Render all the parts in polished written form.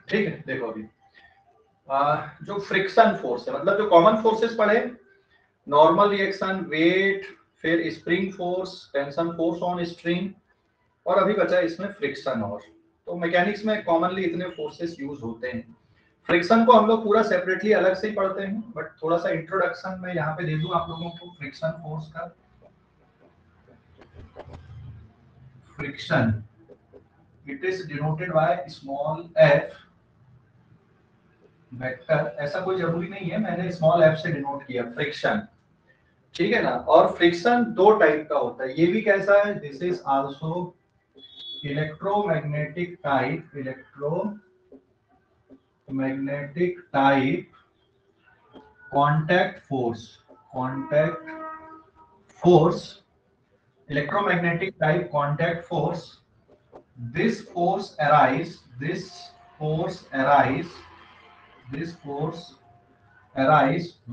ठीक है, देखो अभी जो फ्रिक्शन फोर्स है, मतलब जो कॉमन फोर्सेस पढ़े, नॉर्मल रिएक्शन, वेट, फिर spring force, tension force on string, और अभी बचा है इसमें फ्रिक्शन। और तो मैकेनिक्स में कॉमनली इतने फोर्सेस यूज होते हैं। फ्रिक्शन को हम लोग पूरा सेपरेटली अलग से ही पढ़ते हैं, बट थोड़ा सा इंट्रोडक्शन में यहाँ पे दे दूं आप लोगों को फ्रिक्शन फोर्स का। Friction, it is denoted by small F vector, ऐसा कोई जरूरी नहीं है, मैंने स्मॉल एफ से डिनोट किया फ्रिक्शन, ठीक है ना। और फ्रिक्शन दो टाइप का होता है, ये भी कैसा है, this is also electromagnetic type, electromagnetic type contact force, electromagnetic type contact force. This force arise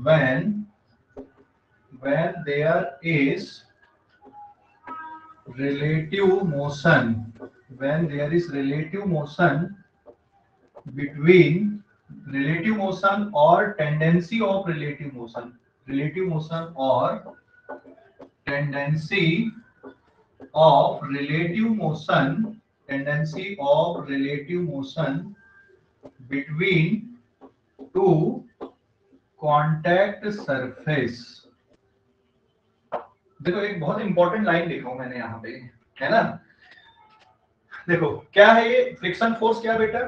when there is relative motion, between relative motion or tendency of relative motion, tendency of relative motion between two contact surface। देखो एक बहुत important line लिखा हूं मैंने यहाँ पे, है ना। देखो क्या है ये फ्रिक्शन फोर्स, क्या बेटा,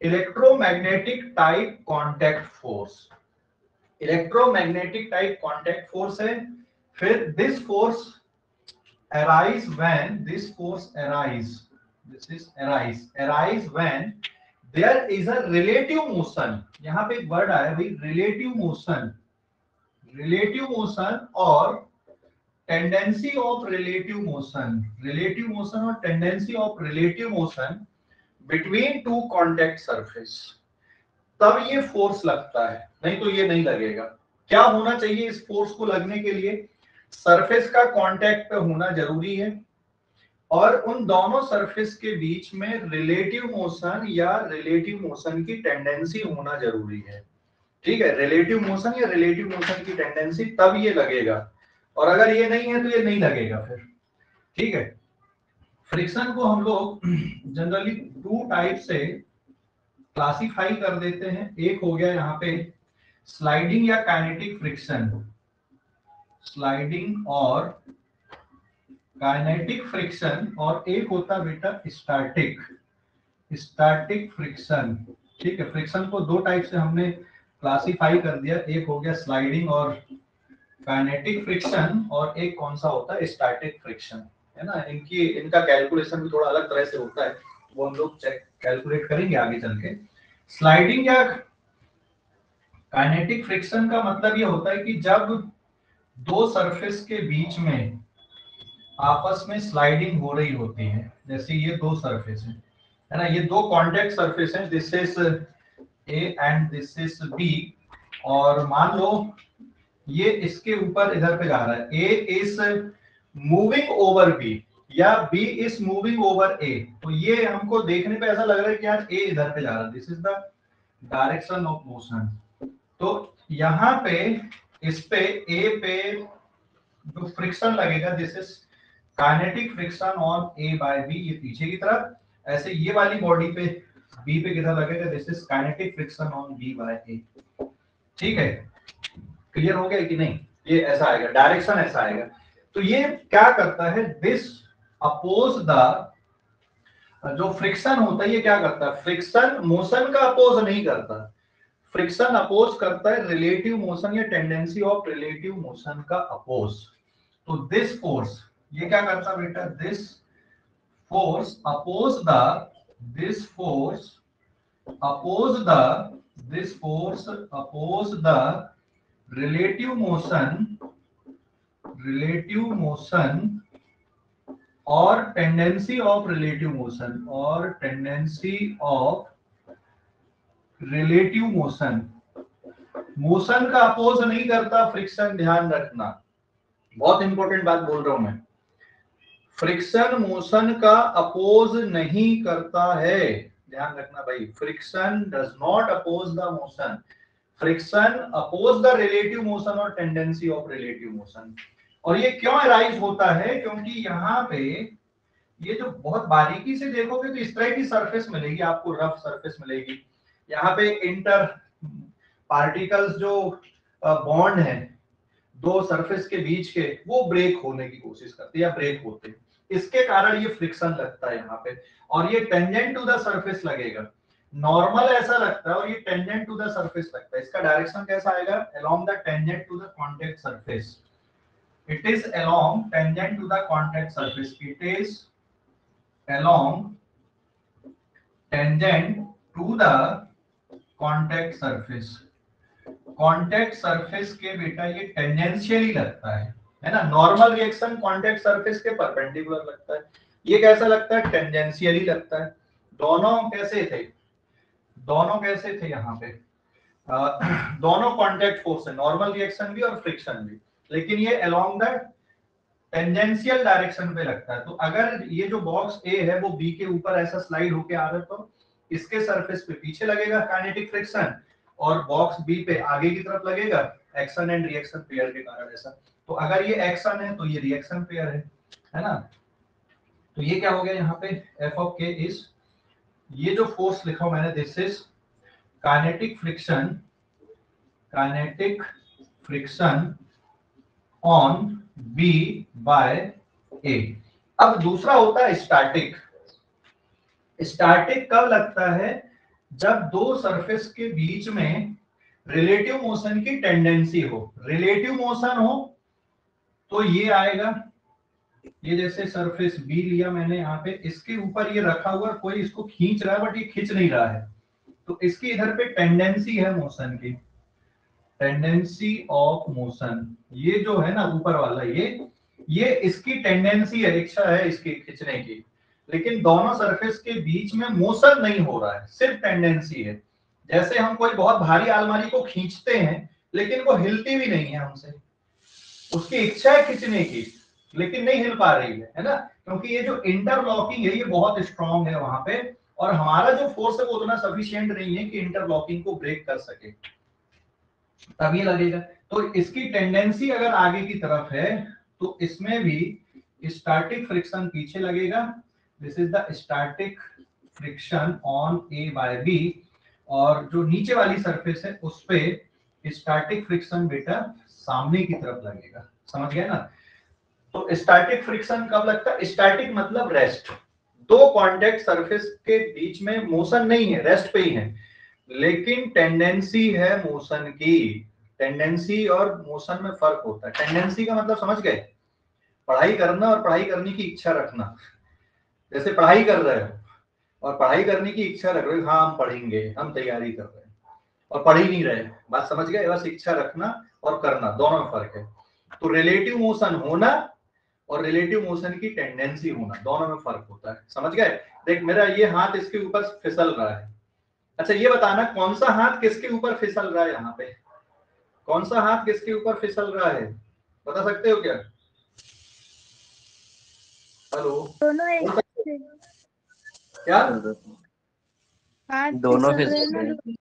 electromagnetic type contact force, electromagnetic type contact force है। फिर this force arise when there is a relative motion। यहाँ पे एक वर्ड आया भाई, relative motion और tendency of relative motion between two contact surface, तब ये फोर्स लगता है, नहीं तो ये नहीं लगेगा। क्या होना चाहिए इस फोर्स को लगने के लिए, सरफेस का कांटेक्ट होना जरूरी है, और उन दोनों सरफेस के बीच में रिलेटिव मोशन की टेंडेंसी होना जरूरी है। ठीक है, रिलेटिव मोशन की टेंडेंसी, तब ये लगेगा, और अगर ये नहीं है तो ये नहीं लगेगा फिर। ठीक है, फ्रिक्शन को हम लोग जनरली टू टाइप से क्लासिफाई कर देते हैं। एक हो गया यहाँ पे स्लाइडिंग या काइनेटिक फ्रिक्शन, और एक होता बेटा स्टैटिक फ्रिक्शन। ठीक है, फ्रिक्शन को दो टाइप से हमने क्लासिफाई कर दिया, एक हो गया स्लाइडिंग और काइनेटिक फ्रिक्शन, और एक कौन सा होता है, स्टैटिक फ्रिक्शन, है ना। इनका कैलकुलेशन भी थोड़ा अलग तरह से होता है, वो हम लोग कैलकुलेट करेंगे आगे चल के। स्लाइडिंग या काइनेटिक फ्रिक्शन का मतलब ये होता है कि जब दो सरफेस के बीच में आपस में स्लाइडिंग हो रही होती है, जैसे ये दो सरफेस है ना, ये दो कॉन्टेक्ट सरफेस हैं, this is A and this is B, और मान लो ये इसके ऊपर इधर पे जा रहा है, ए इज मूविंग ओवर बी या बी इज मूविंग ओवर ए, तो ये हमको देखने पे ऐसा लग रहा है कि यार ए इधर पे जा रहा है, this is the direction of motion. तो यहाँ पे इस पे ए पे जो फ्रिक्शन लगेगा, this is kinetic friction on A by B, ये पीछे की तरफ। ऐसे ये वाली बॉडी पे बी पे किधर लगेगा, this is kinetic friction on B by A. ठीक है, क्लियर हो गया कि नहीं, ये ऐसा आएगा, डायरेक्शन ऐसा आएगा। तो ये क्या करता है, दिस अपोज द, जो फ्रिक्शन होता है ये क्या करता है, फ्रिक्शन मोशन का अपोज नहीं करता, फ्रिक्शन अपोज करता है रिलेटिव मोशन या टेंडेंसी ऑफ रिलेटिव मोशन का अपोज। तो दिस फोर्स, ये क्या करता बेटा, this force oppose the, this force oppose the, this force oppose the relative motion और tendency of relative motion, motion का अपोज नहीं करता फ्रिक्शन, ध्यान रखना, बहुत इंपॉर्टेंट बात बोल रहा हूं मैं। फ्रिक्शन मोशन का अपोज नहीं करता है, ध्यान रखना भाई, friction does not oppose the motion, friction oppose the relative motion और टेंडेंसी ऑफ रिलेटिव मोशन। और ये क्यों अराइज होता है, क्योंकि यहाँ पे ये जो बहुत बारीकी से देखोगे तो इस तरह की सरफेस मिलेगी आपको, रफ सरफेस मिलेगी। यहाँ पे इंटर पार्टिकल्स जो बॉन्ड है दो सरफेस के बीच के, वो ब्रेक होने की कोशिश करते हैं या ब्रेक होते हैं, इसके कारण ये फ्रिक्शन लगता है यहाँ पे। और ये टेंजेंट टू द सरफेस लगेगा, नॉर्मल ऐसा लगता है और ये टेंजेंट टू द सरफेस लगता है। इसका डायरेक्शन कैसा आएगा, along the tangent to the contact surface, it is along tangent to the contact surface, it is along tangent to the contact surface। contact surface के बेटा ये टेंजेंशियली लगता है ना। नॉर्मल रिएक्शन कांटेक्ट सरफेस के perpendicular लगता है, ये कैसा लगता है, टेंजेंशियली लगता है। दोनों कैसे थे, दोनों कैसे थे यहाँ पे दोनों कांटेक्ट फोर्स है, नॉर्मल रिएक्शन भी और फ्रिक्शन भी, लेकिन ये अलोंग द टेंजेंशियल डायरेक्शन पे लगता है। तो अगर ये जो बॉक्स ए है वो बी के ऊपर ऐसा स्लाइड होके आ रहा है तो इसके सरफेस पे पीछे लगेगा काइनेटिक फ्रिक्शन, और बॉक्स बी पे आगे की तरफ लगेगा एक्शन एंड रिएक्शन पेयर के कारण ऐसा। तो अगर ये एक्शन है तो ये रिएक्शन पेयर है ना। तो ये क्या हो गया यहाँ पे, एफ ऑफ के इज, ये जो फोर्स लिखा मैंने, this is kinetic friction, kinetic friction on B by A. अब दूसरा होता है स्टैटिक। स्टैटिक कब लगता है, जब दो सरफेस के बीच में रिलेटिव मोशन की टेंडेंसी हो। रिलेटिव मोशन हो तो ये आएगा, ये जैसे सरफेस बी लिया मैंने यहाँ पे, इसके ऊपर ये रखा हुआ, कोई इसको खींच रहा है बट ये खींच नहीं रहा है, तो इसकी इधर पे टेंडेंसी है मोशन की, टेंडेंसी ऑफ मोशन। ये जो है ना ऊपर वाला, ये इसकी टेंडेंसी है, इच्छा है इसकी खींचने की, लेकिन दोनों सरफेस के बीच में मोशन नहीं हो रहा है, सिर्फ टेंडेंसी है। जैसे हम कोई बहुत भारी अलमारी को खींचते हैं लेकिन वो हिलती भी नहीं है हमसे, उसकी इच्छा है खींचने की लेकिन नहीं हिल पा रही है ना, क्योंकि ये जो इंटरलॉकिंग है ये बहुत स्ट्रांग है वहां पे, और हमारा जो फोर्स है वो उतना सफिशिएंट नहीं है कि इंटरलॉकिंग को ब्रेक कर सके, तब ये लगेगा। तो इसकी टेंडेंसी अगर आगे की तरफ है तो इसमें भी स्टैटिक फ्रिक्शन पीछे लगेगा, this is the static friction on A by B, और जो नीचे वाली सरफेस है उस पे स्टैटिक फ्रिक्शन बेटा सामने की तरफ लगेगा, समझ गए ना। तो स्टैटिक फ्रिक्शन कब लगता है, स्टैटिक मतलब रेस्ट, दो कांटेक्ट सरफेस के बीच में मोशन नहीं है, रेस्ट पे ही है, लेकिन टेंडेंसी है मोशन की। टेंडेंसी और मोशन में फर्क होता है। टेंडेंसी का मतलब समझ गए, पढ़ाई करना और पढ़ाई करने की इच्छा रखना। जैसे पढ़ाई कर रहे हो और पढ़ाई करने की इच्छा रख रहे हो, हाँ हम पढ़ेंगे, हम तैयारी कर रहे हैं, और पढ़ ही नहीं रहे, बात समझ गए। बस इच्छा रखना और करना, दोनों में फर्क है। तो रिलेटिव मोशन होना और रिलेटिव मोशन की टेंडेंसी होना, दोनों में फर्क होता है, समझ गए। देख मेरा ये हाथ इसके ऊपर फिसल रहा है, अच्छा ये बताना कौन सा हाथ किसके ऊपर फिसल रहा है, यहाँ पे कौन सा हाथ किसके ऊपर फिसल रहा है, बता सकते हो क्या? हेलो, दोनों एक क्या दोनों फिसल रहे हैं।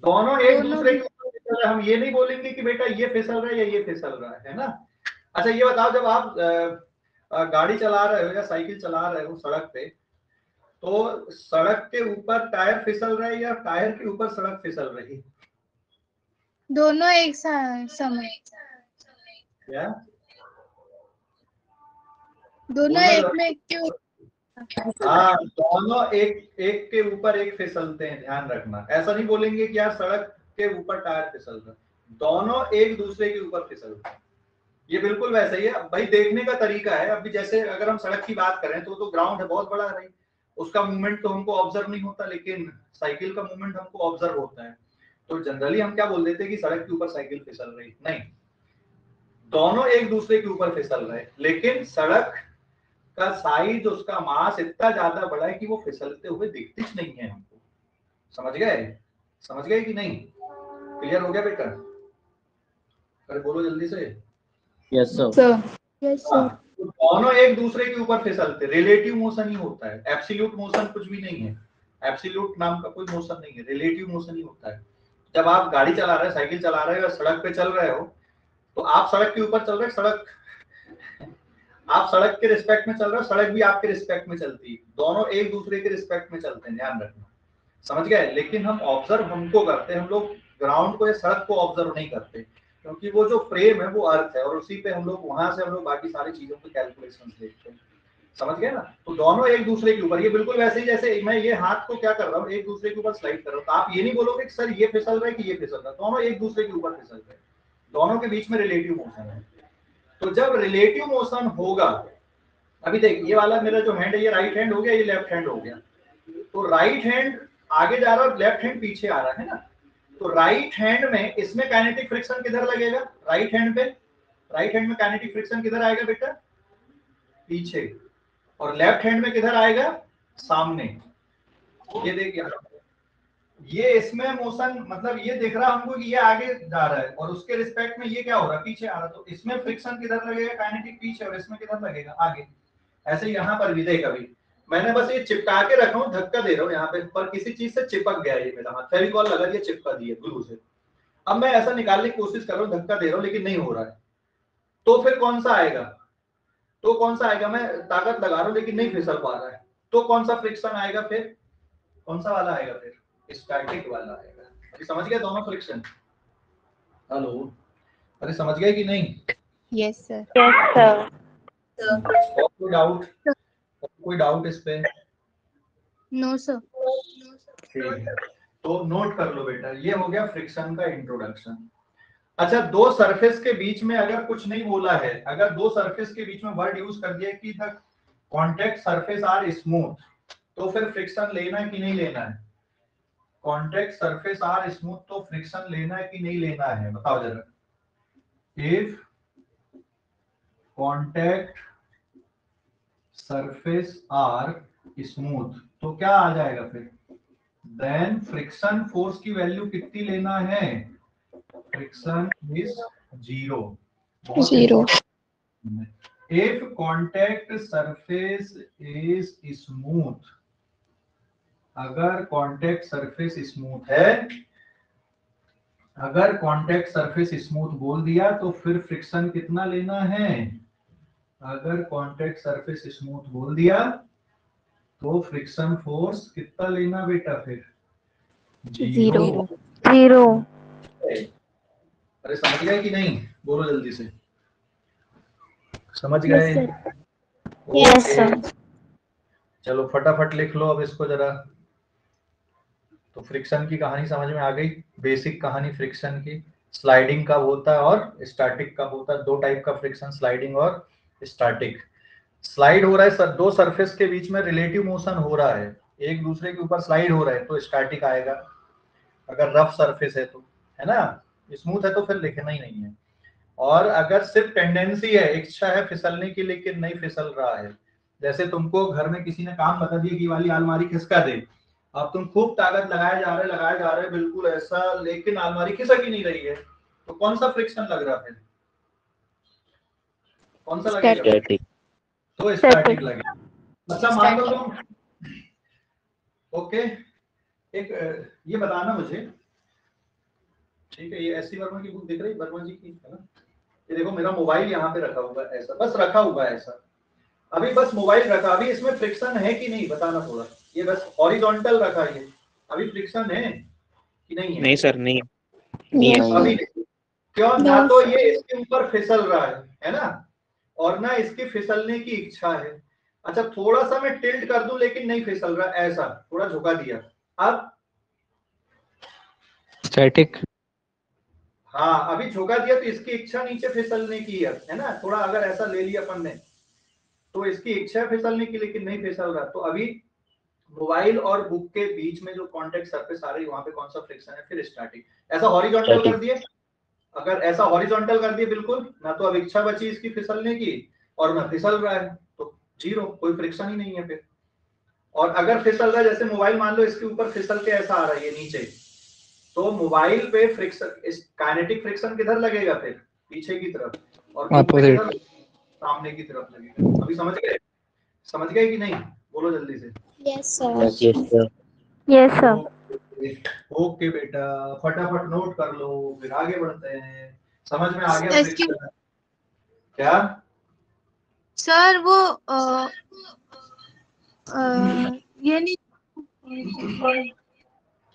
दोनों एक दूसरे के ऊपर फिसल रहे हैं। हम ये नहीं बोलेंगे कि बेटा ये फिसल रहा है या ये फिसल रहा है ना। अच्छा ये बताओ, जब आप गाड़ी चला रहे हो या साइकिल चला रहे हो सड़क पे, तो सड़क के ऊपर टायर फिसल रहा है या टायर के ऊपर सड़क फिसल रही है? दोनों एक समय, क्या दोनों एक में क्यों, हाँ दोनों एक एक के ऊपर एक फिसलते हैं, ध्यान रखना। ऐसा नहीं बोलेंगे कि यार सड़क के ऊपर टायर फिसल रहा है, दोनों एक दूसरे के ऊपर फिसलते हैं। ये बिल्कुल वैसा ही है भाई, देखने का तरीका है। अभी जैसे अगर हम सड़क की बात करें तो ग्राउंड है बहुत बड़ा है, उसका मूवमेंट तो हमको ऑब्जर्व नहीं होता, लेकिन साइकिल का मूवमेंट हमको ऑब्जर्व होता है। तो जनरली हम क्या बोल देते हैं कि सड़क के ऊपर साइकिल फिसल रही, नहीं, दोनों एक दूसरे के ऊपर फिसल रहे, लेकिन सड़क का साइज, उसका मास इतना ज्यादा बड़ा है कि वो फिसलते हुए दिखती नहीं है हमको, समझ गए, समझ गए कि नहीं? क्लियर हो गया बेटा? अरे बोलो जल्दी से। Yes sir. Yes sir. तो दोनों एक दूसरे के ऊपर फिसलते, रिलेटिव मोशन ही होता है, एब्सोल्यूट मोशन कुछ भी नहीं है, एब्सोल्यूट नाम का कोई मोशन नहीं है, रिलेटिव मोशन ही होता है। जब आप गाड़ी चला रहे हैं, साइकिल चला रहे हो, सड़क पे चल रहे हो, तो आप सड़क के ऊपर चल रहे हैं, सड़क आप सड़क के रिस्पेक्ट में चल रहे हो, सड़क भी आपके रिस्पेक्ट में चलती है, दोनों एक दूसरे के रिस्पेक्ट में चलते हैं, ध्यान रखना, समझ गए। लेकिन हम ऑब्जर्व हमको करते हैं, हम लोग ग्राउंड को या सड़क को ऑब्जर्व नहीं करते, क्योंकि वो जो फ्रेम है वो अर्थ है, और उसी पे हम लोग वहां से हम लोग बाकी सारी चीजों के कैलकुलेशन देखते हैं, समझ गए ना। तो दोनों एक दूसरे के ऊपर, ये बिल्कुल वैसे ही जैसे मैं ये हाथ को क्या कर रहा हूँ, एक दूसरे के ऊपर स्लाइड कर रहा हूँ, तो आप ये नहीं बोलोगे कि सर ये फिसल रहा है कि ये फिसल रहा है, दोनों एक दूसरे के ऊपर फिसल रहे हैं, दोनों के बीच में रिलेटिव मोशन है। तो जब रिलेटिव मोशन होगा, अभी देख ये वाला मेरा जो हैंड है ये राइट हैंड हो गया, ये लेफ्ट हैंड हो गया, तो राइट हैंड आगे जा रहा है, लेफ्ट हैंड पीछे आ रहा है ना। तो राइट हैंड में इसमें काइनेटिक फ्रिक्शन किधर लगेगा, राइट हैंड पे, राइट हैंड में काइनेटिक फ्रिक्शन किधर आएगा बेटा, पीछे, और लेफ्ट हैंड में किधर आएगा, सामने। ये देखिए, ये इसमें मोशन मतलब ये दिख रहा हमको कि ये आगे जा रहा है, और उसके रिस्पेक्ट में ये क्या हो रहा है, पीछे आ रहा है, तो इसमें फ्रिक्शन किधर लगेगा, काइनेटिक पीछे, और इसमें किधर लगेगा, आगे। ऐसे यहाँ पर भी देख, अभी मैंने बस ये चिपका के रखा हूँ, धक्का दे रहा हूँ यहाँ पे, पर किसी चीज से चिपक गया ये मेरा हाथ, फेविकॉल लगा दिया, चिपका दिया ग्लू से। अब मैं ऐसा निकालने की कोशिश कर रहा हूँ, धक्का दे रहा हूँ, लेकिन नहीं हो रहा है, तो फिर कौन सा आएगा, तो कौन सा आएगा, मैं ताकत लगा रहा हूँ लेकिन नहीं फिसल पा रहा है, तो कौन सा फ्रिक्शन आएगा, फिर कौन सा वाला आएगा, फिर स्टैटिक वाला आएगा। अभी समझ गए दोनों फ्रिक्शन, हेलो, अरे समझ गए कि नहीं? Yes sir. Yes, sir. कोई डाउट, कोई डाउट इस पे? No sir. ठीक है, तो नोट कर लो बेटा, ये हो गया फ्रिक्शन का इंट्रोडक्शन। अच्छा, दो सरफेस के बीच में अगर कुछ नहीं बोला है, अगर दो सरफेस के बीच में वर्ड यूज कर दिया कि the contact surface are smooth, तो फिर फ्रिक्शन लेना है कि नहीं लेना है? कॉन्टैक्ट सरफेस आर स्मूथ, तो फ्रिक्शन लेना है कि नहीं लेना है, बताओ जरा। If contact surface are smooth, तो क्या आ जाएगा फिर, देन फ्रिक्शन फोर्स की वैल्यू कितनी लेना है, friction is 0। Zero. If contact surface is smooth, अगर कॉन्टैक्ट सरफेस स्मूथ है, अगर कॉन्टैक्ट सरफेस स्मूथ बोल दिया तो फिर फ्रिक्शन कितना लेना है, अगर कॉन्टैक्ट सरफेस स्मूथ बोल दिया तो फ्रिक्शन फोर्स कितना लेना बेटा, फिर जीरो। Zero. अरे समझ गए कि नहीं, बोलो जल्दी से, समझ Yes, गए? sir. Yes, sir. चलो फटाफट लिख लो अब इसको जरा। तो फ्रिक्शन की कहानी समझ में आ गई, बेसिक कहानी फ्रिक्शन की, स्लाइडिंग कब होता है और स्टैटिक कब होता है, दो टाइप का फ्रिक्शन, स्लाइडिंग और स्टैटिक। स्लाइड हो रहा है सर, दो सरफेस के बीच में रिलेटिव मोशन हो रहा है, एक दूसरे के ऊपर स्लाइड हो रहा है, तो स्टैटिक आएगा। अगर रफ सरफेस है तो, है ना, स्मूथ है तो फिर लिखना ही नहीं है। और अगर सिर्फ टेंडेंसी है, इच्छा है फिसलने की लेकिन नहीं फिसल रहा है, जैसे तुमको घर में किसी ने काम बता दिया कि वाली अलमारी खिसका दे, अब तुम खूब ताकत लगाए जा रहे बिल्कुल ऐसा, लेकिन अलमारी खिसक ही नहीं रही है, तो कौन सा फ्रिक्शन लग रहा है, कौन सा लगेगा? Static. तो स्टैटिक लगेगा। अच्छा मान लो तुम, ओके, एक ये बताना मुझे, ठीक है, ये एससी वर्मा की बुक दिख रही, वर्मा जी की, है ना? ये देखो मेरा मोबाइल यहाँ पे रखा हुआ है, ऐसा बस रखा हुआ है ऐसा, अभी बस मोबाइल रखा, अभी इसमें फ्रिक्शन है कि नहीं बताना थोड़ा, ये बस हॉरिजॉन्टल रखा है, अभी फ्रिक्शन है कि नहीं है? नहीं सर, नहीं Yes. अभी क्यों, ना तो ये इसके ऊपर फिसल रहा है ना, और ना इसकी फिसलने की इच्छा है। अच्छा थोड़ा सा मैं टिल्ट कर दूं लेकिन नहीं फिसल रहा, ऐसा थोड़ा झुका दिया, अब स्टैटिक। हाँ अभी झुका दिया तो इसकी इच्छा नीचे फिसलने की है ना, थोड़ा अगर ऐसा ले लिया अपन ने तो इसकी इच्छा है फिसलने की लेकिन नहीं फिसल रहा, तो अभी मोबाइल और बुक के बीच में जो कॉन्टेक्ट सरफेस आ रही है वहां पे कौन सा फ्रिक्शन है, फिर स्टैटिक। ऐसा हॉरिजॉन्टल कर दिए, अगर ऐसा हॉरिजॉन्टल कर दिए बिल्कुल, ना तो अब इच्छा बची इसकी फिसलने की और ना फिसल रहा है, तो जीरो, कोई फ्रिक्शन ही नहीं है फिर। और अगर फिसल रहा है, जैसे मोबाइल मान लो इसके ऊपर फिसल के ऐसा आ रहा है ये नीचे, तो मोबाइल पे फ्रिक्शन, काइनेटिक फ्रिक्शन किधर लगेगा, फिर पीछे की तरफ, और बुक पे किधर, सामने की तरफ लगेगा। अभी समझ गए, समझ गए कि नहीं, बोलो जल्दी से। Yes, sir. Yes, sir. Yes, sir. Okay okay बेटा, फटाफट नोट कर लो, फिर आगे बढ़ते हैं। समझ में आ गया इसकी फ्रिक्शन? क्या? सर वो अ, ये नहीं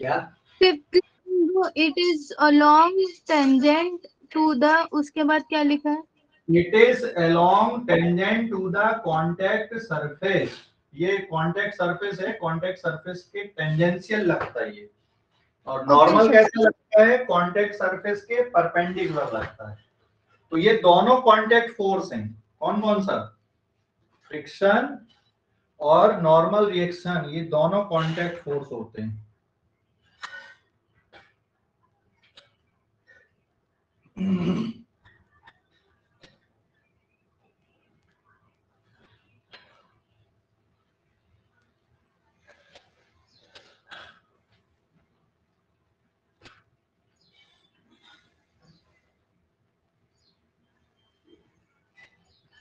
क्या? Fifth, it is along tangent to the, उसके बाद क्या लिखा है? It is along tangent to the contact surface. ये कॉन्टैक्ट सरफेस है, कॉन्टैक्ट सरफेस के टेंजेंशियल लगता है ये। और ओके नॉर्मल सर। कैसे लगता है? कॉन्टैक्ट सरफेस के परपेंडिकुलर लगता है। तो ये दोनों कॉन्टैक्ट फोर्स हैं। कौन कौन सा? फ्रिक्शन और नॉर्मल रिएक्शन, ये दोनों कॉन्टैक्ट फोर्स होते हैं।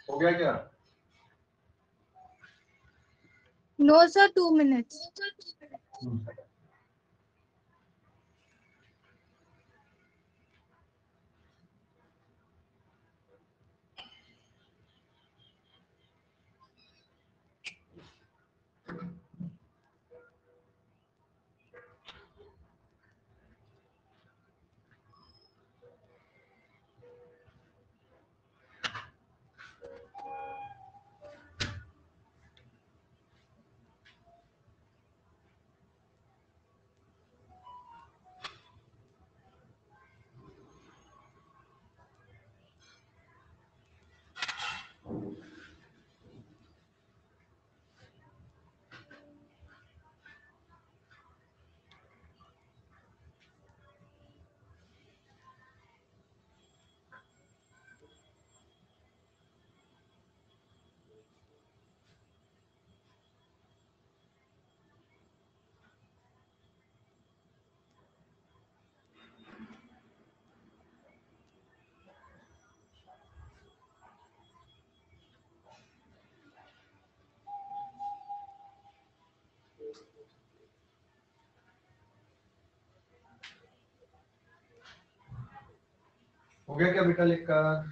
हो गया क्या? No sir, 2 minutes. हो गया क्या बेटा लिखकर?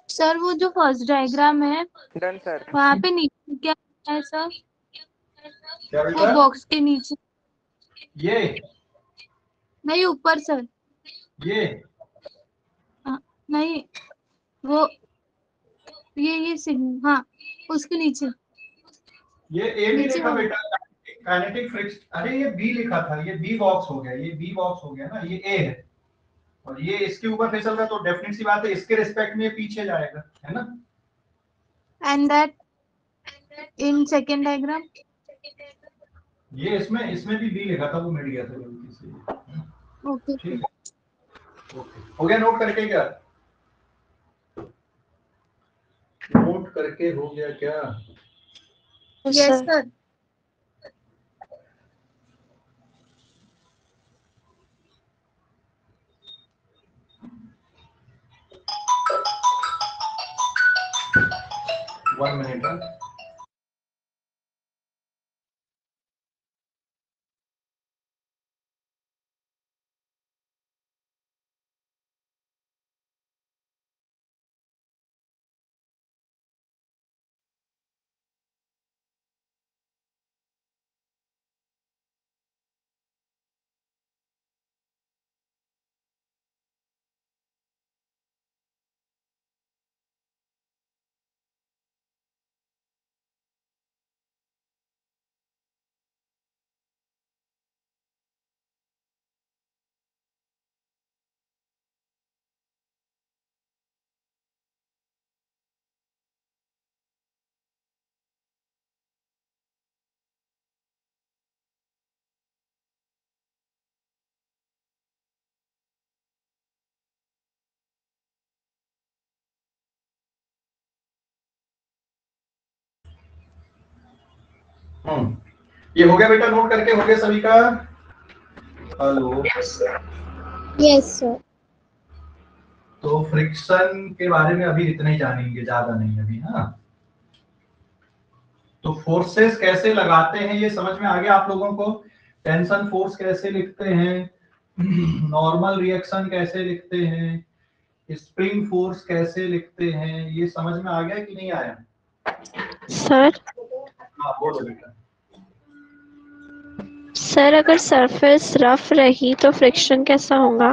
सर वो जो फर्स्ट डायग्राम है डन सर। वहाँ पे नीचे क्या है सर? क्या वो बेटा? बॉक्स के नीचे ये नहीं, ऊपर सर। ये नहीं, वो ये सिग्नल, हाँ, उसके नीचे। ये ए नहीं नीचे लिखा वाला। बेटा? काइनेटिक फ्रिक्शन, अरे ये बी लिखा था, ये बी बॉक्स हो गया, ये बी बॉक्स हो गया ना, ये ए है। और ये इसके ऊपर फिसल रहा है, तो डेफिनेट सी बात है इसके रिस्पेक्ट में ये पीछे जाएगा, है ना? And that in second diagram. ये इसमें इसमें भी बी लिखा था, वो मिट गया था गलती से। ओके ठीक है, ओके। हो गया नोट करके क्या? नोट करके हो गया क्या? Yes Sir. Sir. One minute. ये हो गया बेटा, नोट करके हो गया सभी का? हेलो। Yes sir. तो फ्रिक्शन के बारे में अभी इतना ही जानेंगे, ज्यादा नहीं अभी। हाँ, तो फोर्सेस कैसे लगाते हैं ये समझ में आ गया आप लोगों को? टेंशन फोर्स कैसे लिखते हैं, नॉर्मल रिएक्शन कैसे लिखते हैं, स्प्रिंग फोर्स कैसे लिखते हैं, ये समझ में आ गया कि नहीं आया? सर हाँ बोलो बेटा। सर अगर सरफेस रफ रही तो फ्रिक्शन कैसा होगा?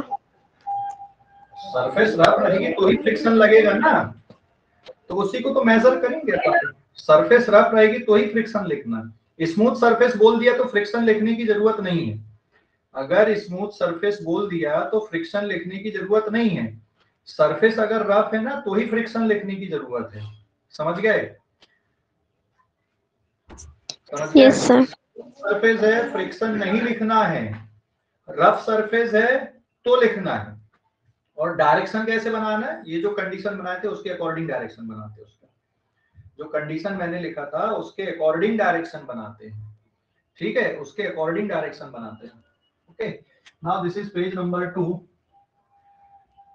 सरफेस रफ रहेगी तो ही फ्रिक्शन लगेगा ना, तो उसी को तो मेजर करेंगे। सरफेस रफ रहेगी तो ही फ्रिक्शन लिखना। स्मूथ सरफेस बोल दिया तो फ्रिक्शन लिखने की जरूरत नहीं है। अगर स्मूथ सरफेस बोल दिया तो फ्रिक्शन लिखने की जरूरत नहीं है। सरफेस अगर रफ है ना तो ही फ्रिक्शन लिखने की जरूरत है। समझ गए? समझ गए? Yes sir. सरफेस है फ्रिक्शन नहीं लिखना है, रफ सरफेस है तो लिखना है। और डायरेक्शन कैसे बनाना है, ये जो कंडीशन बनाए थे उसके अकॉर्डिंग डायरेक्शन बनाते हैं। उसका जो कंडीशन मैंने लिखा था उसके अकॉर्डिंग डायरेक्शन बनाते हैं। ठीक है, उसके अकॉर्डिंग डायरेक्शन बनाते हैं। Okay, now this is page number 2।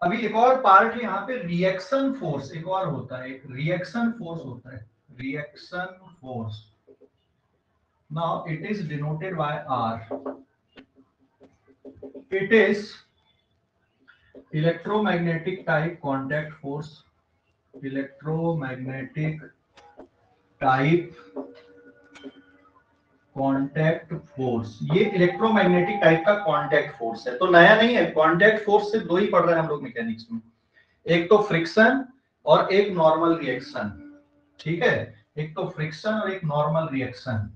अभी एक और पार्ट यहाँ पे रिएक्शन फोर्स एक और होता है, एक रिएक्शन फोर्स होता है, reaction force. Now it is denoted by R. It is electromagnetic type contact force, electromagnetic type contact force. ये इलेक्ट्रोमैग्नेटिक टाइप का कांटेक्ट फोर्स है, तो नया नहीं है। कांटेक्ट फोर्स से दो ही पढ़ रहे हैं हम लोग मैकेनिक्स में, एक तो फ्रिक्शन और एक नॉर्मल रिएक्शन। ठीक है, एक तो फ्रिक्शन और एक नॉर्मल रिएक्शन।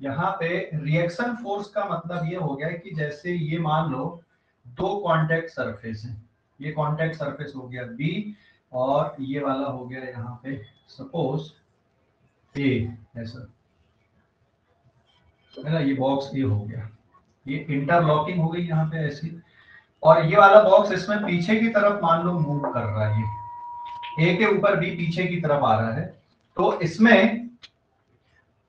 यहाँ पे रिएक्शन फोर्स का मतलब ये हो गया कि जैसे ये मान लो दो कांटेक्ट सरफेस है, ये कांटेक्ट सरफेस हो गया बी और ये वाला हो गया यहाँ पे सपोज ए, ऐसा है ना, ये बॉक्स ए हो गया, ये इंटरलॉकिंग हो गई यहाँ पे ऐसी। और ये वाला बॉक्स इसमें पीछे की तरफ मान लो मूव कर रहा है, ये ए के ऊपर बी पीछे की तरफ आ रहा है, तो इसमें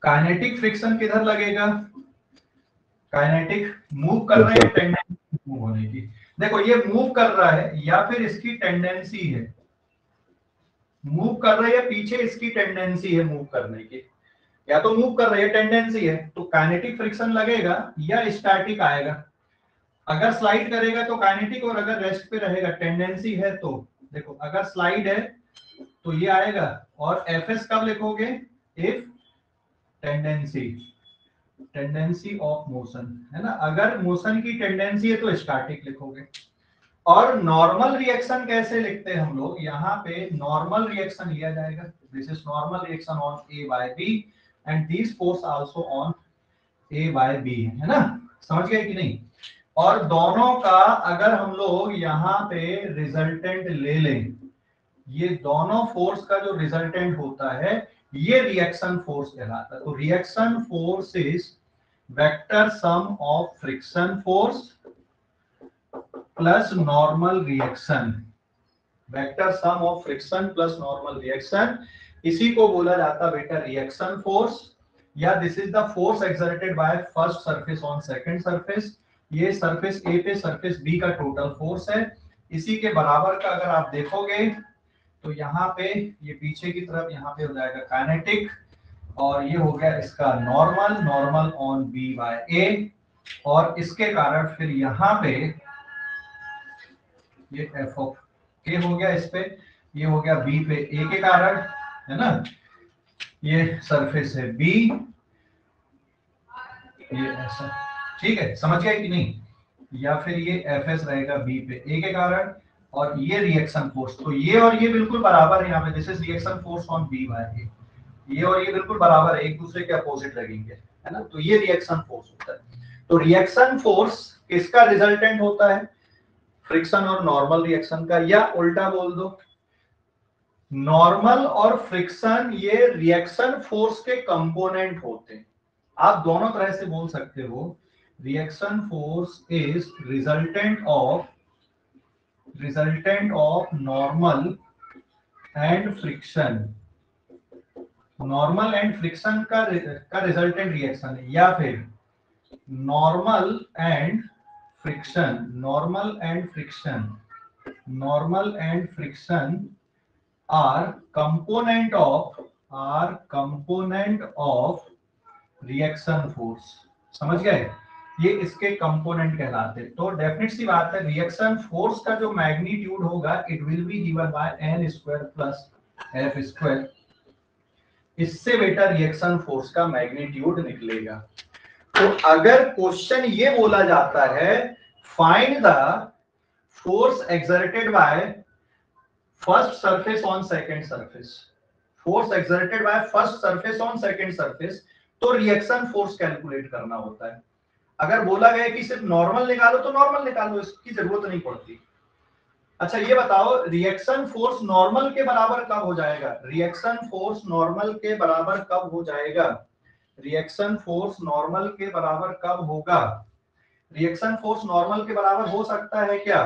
काइनेटिक फ्रिक्शन किधर लगेगा? काइनेटिक मूव कर रहे हैं, टेंडेंसी मूव होने की। देखो ये मूव कर रहा है या फिर इसकी टेंडेंसी है, मूव कर रहा है या पीछे इसकी टेंडेंसी है मूव करने की, या तो मूव कर रही है टेंडेंसी है, तो काइनेटिक फ्रिक्शन लगेगा या स्टैटिक आएगा। अगर स्लाइड करेगा तो काइनेटिक, और अगर रेस्ट पे रहेगा टेंडेंसी है तो देखो अगर स्लाइड है तो ये आएगा। और एफएस कब लिखोगे? If tendency, tendency of motion, है ना। अगर मोशन की टेंडेंसी है तो स्टैटिक लिखोगे। और नॉर्मल रिएक्शन कैसे लिखते हैं हम लोग? यहाँ पे नॉर्मल रिएक्शन लिया जाएगा, this is normal reaction on A by B and this force also on A by B, है ना। समझ गए कि नहीं? और दोनों का अगर हम लोग यहाँ पे रिजल्टेंट ले लें, ये दोनों फोर्स का जो रिजल्टेंट होता है ये रिएक्शन फोर्स कहलाता है। तो reaction force is vector sum of friction force plus normal reaction, vector sum of friction plus normal reaction, इसी को बोला जाता है बेटा रिएक्शन फोर्स। या this is the force exerted by first surface on second surface, ये surface A पे surface B का टोटल फोर्स है। इसी के बराबर का अगर आप देखोगे तो यहाँ पे ये पीछे की तरफ यहाँ पे हो जाएगा काइनेटिक, और ये हो गया इसका normal, normal on B by A, और इसके कारण फिर यहाँ पे ये एफ ऑफ के हो गया इस पे, ये हो गया बी पे ए के कारण, है ना। ये सरफेस है बी, ये ऐसा, ठीक है, समझ गए कि नहीं? या फिर ये एफ एस रहेगा बी पे ए के कारण, और ये रिएक्शन फोर्स, तो ये और ये बिल्कुल बराबर है यहाँ पे, this is reaction force on B by A, ये और ये बिल्कुल बराबर है, एक दूसरे के अपोजिट लगेंगे, है ना। तो ये रिएक्शन फोर्स होता है। तो रिएक्शन फोर्स किसका रिजल्टेंट होता है? फ्रिक्शन और नॉर्मल रिएक्शन का, या उल्टा बोल दो नॉर्मल और फ्रिक्शन ये रिएक्शन फोर्स के कंपोनेंट होते हैं। आप दोनों तरह से बोल सकते हो, reaction force is resultant of normal and friction, normal and friction का रिजल्टेंट रिएक्शन है, या फिर normal and friction, normal and friction, normal and friction are component of reaction force. समझ गए, ये इसके कंपोनेंट कहलाते हैं। तो डेफिनेट सी बात है, रिएक्शन फोर्स का जो मैग्नीट्यूड होगा it will be given by n square plus f square. इससे बेटा रिएक्शन फोर्स का मैग्नीट्यूड निकलेगा। तो अगर क्वेश्चन ये बोला जाता है find the force exerted by first surface on second surface, force exerted by first surface on second surface, तो रिएक्शन फोर्स कैलकुलेट करना होता है। अगर बोला गया कि सिर्फ नॉर्मल निकालो तो नॉर्मल निकालो, इसकी जरूरत नहीं पड़ती। अच्छा ये बताओ, रिएक्शन फोर्स नॉर्मल के बराबर कब हो जाएगा? रिएक्शन फोर्स नॉर्मल के बराबर कब हो जाएगा? रिएक्शन फोर्स नॉर्मल के बराबर कब होगा? रिएक्शन फोर्स नॉर्मल के बराबर हो सकता है क्या?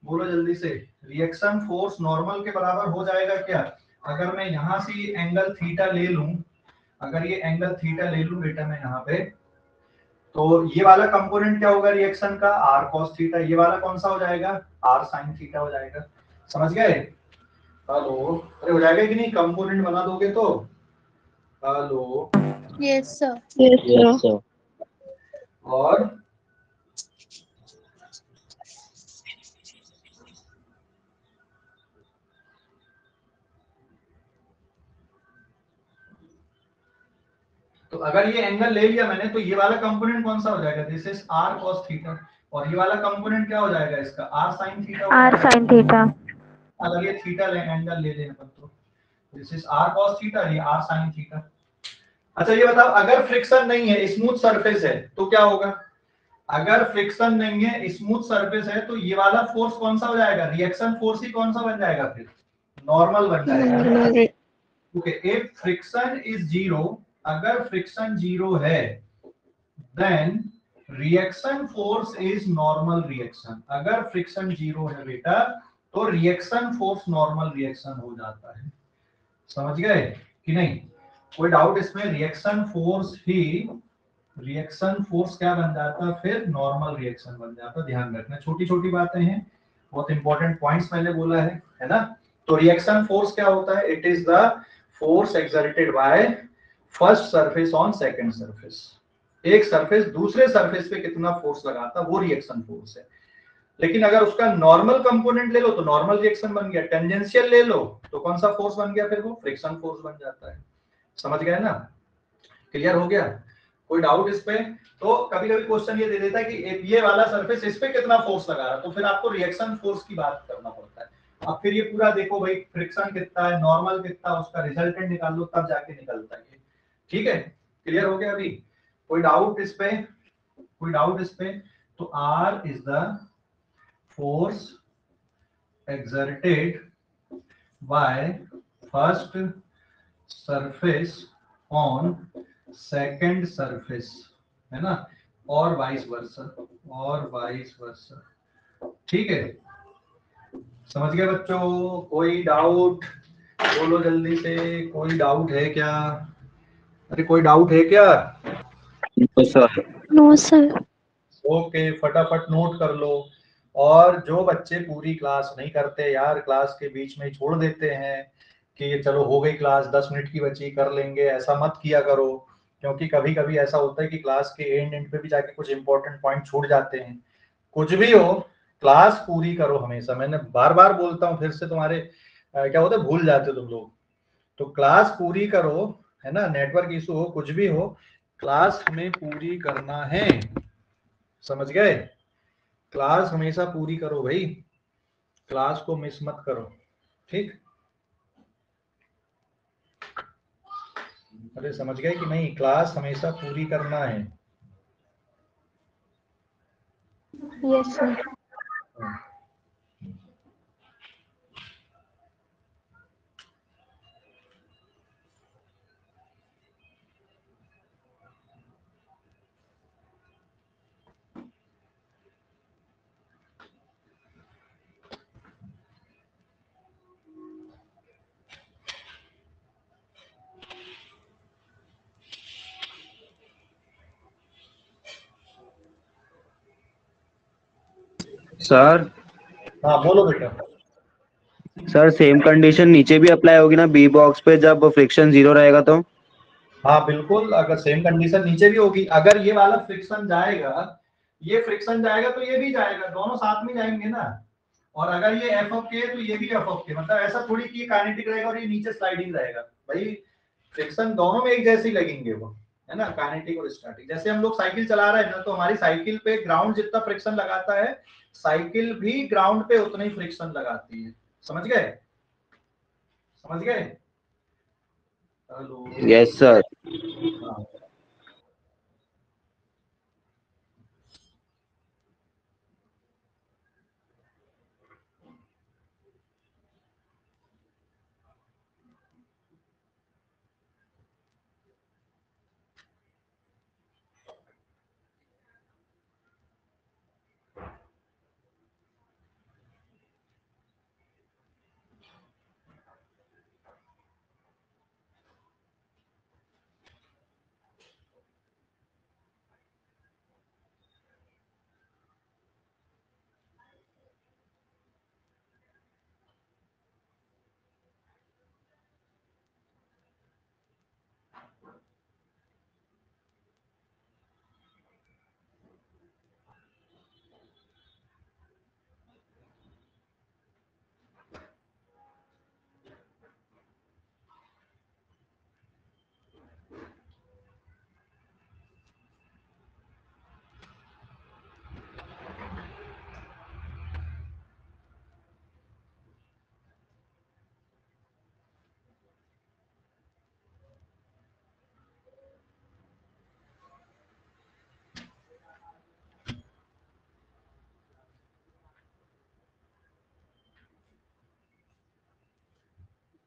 बोलो जल्दी से। रिएक्शन फोर्स नॉर्मल के बराबर हो जाएगा क्या? अगर मैं यहां से एंगल थीटा ले लूं, अगर ये एंगल थीटा ले लूं बेटा मैं यहाँ पे, तो ये वाला कंपोनेंट क्या होगा रिएक्शन का? r cos theta. ये वाला कौन सा हो जाएगा? r sin थीटा हो जाएगा। समझ गए? हेलो, अरे हो जाएगा कि नहीं? कंपोनेंट बना दोगे तो। Hello, yes sir. Yes, sir. और तो अगर ये एंगल ले लिया मैंने, तो ये वाला कंपोनेंट कौन सा हो जाएगा? This is r cos theta. और ये वाला कंपोनेंट क्या हो जाएगा इसका? r sin थीटा हो R जाएगा। sin theta. अगर ये थीटा एंगल ले लें तो this is r cos theta, ये r sin थीटा। अच्छा ये बताओ, अगर फ्रिक्शन नहीं है, स्मूथ सरफेस है, तो क्या होगा? अगर फ्रिक्शन नहीं है, स्मूथ सरफेस है, तो ये वाला फोर्स कौन सा हो जाएगा? रिएक्शन फोर्स ही कौन सा बन जाएगा फिर? नॉर्मल बन जाएगा। Normal. Okay, if friction is zero, अगर फ्रिक्शन जीरो है, then reaction force is normal reaction. अगर फ्रिक्शन जीरो है बेटा, तो रिएक्शन फोर्स नॉर्मल रिएक्शन हो जाता है। समझ गए कि नहीं? कोई डाउट इसमें? रिएक्शन फोर्स ही, रिएक्शन फोर्स क्या बन जाता? फिर नॉर्मल रिएक्शन बन जाता। ध्यान रखना, छोटी छोटी बातें हैं, बहुत इंपॉर्टेंट पॉइंट्स मैंने बोला है ना? तो रिएक्शन फोर्स क्या होता है? It is the force exerted by first surface on second surface. एक सरफेस दूसरे सरफेस पे कितना फोर्स लगाता, वो रिएक्शन फोर्स है। लेकिन अगर उसका नॉर्मल कंपोनेंट ले लो तो नॉर्मल रिएक्शन बन गया, टेंजेंशियल ले लो तो कौन सा फोर्स बन गया? फिर वो फ्रिक्शन फोर्स बन जाता है। समझ गए ना? क्लियर हो गया? कोई डाउट इस पे? तो कभी कभी क्वेश्चन ये दे देता है कि ये वाला सरफेस, इस पे कितना फोर्स लगा रहा है, तो फिर आपको रिएक्शन फोर्स की बात करना पड़ता है। अब फिर ये पूरा देखो भाई, फ्रिक्शन कितना है, नॉर्मल कितना, उसका रिजल्टेंट निकाल लो, तब जाके निकलता है। ठीक है, क्लियर हो गया अभी? कोई डाउट इस पे? कोई डाउट इस पे? तो R is the force exerted by first surface on second surface, है ना? और वाइस वर्सा, और वाइस वर्सा। ठीक है, समझ गए बच्चों? कोई डाउट बोलो जल्दी से, कोई डाउट है क्या? अरे कोई डाउट है क्या? No, sir. No, sir. Okay, फटाफट नोट कर लो। और जो बच्चे पूरी क्लास नहीं करते यार, क्लास के बीच में ही छोड़ देते हैं कि चलो हो गई क्लास, 10 मिनट की बची, कर लेंगे, ऐसा मत किया करो। क्योंकि कभी कभी ऐसा होता है कि क्लास के एंड पे भी जाके कुछ इंपॉर्टेंट पॉइंट छूट जाते हैं। कुछ भी हो, क्लास पूरी करो हमेशा। मैंने बार बार बोलता हूँ, फिर से तुम्हारे क्या होता है, भूल जाते हो तुम लोग। तो क्लास पूरी करो, है ना? नेटवर्क इशू हो, कुछ भी हो, क्लास हमें पूरी करना है। समझ गए? क्लास हमेशा पूरी करो भाई, क्लास को मिस मत करो। ठीक? अरे समझ गए कि नहीं? क्लास हमेशा पूरी करना है। Yes sir. सर हाँ बोलो बेटा। सर सेम कंडीशन नीचे भी अप्लाई होगी ना बी बॉक्स पे जब फ्रिक्शन 0 रहेगा तो? हाँ बिल्कुल, अगर सेम कंडीशन नीचे भी होगी, अगर ये वाला फ्रिक्शन जाएगा, ये फ्रिक्शन जाएगा तो ये भी जाएगा, दोनों साथ में जाएंगे ना। और अगर ये एफ ऑफ के है तो ये भी एफ ऑफ के, मतलब ऐसा थोड़ी कि ये काइनेटिक रहेगा और ये नीचे स्लाइडिंग रहेगा भाई। फ्रिक्शन दोनों में एक जैसे ही लगेंगे वो, है ना, काइनेटिक और स्टैटिक। जैसे हम लोग साइकिल चला रहे हैं ना, तो हमारी साइकिल पे ग्राउंड जितना फ्रिक्शन लगाता है, साइकिल भी ग्राउंड पे उतना ही फ्रिक्शन लगाती है। समझ गए? समझ गए? हेलो। Yes sir. हाँ।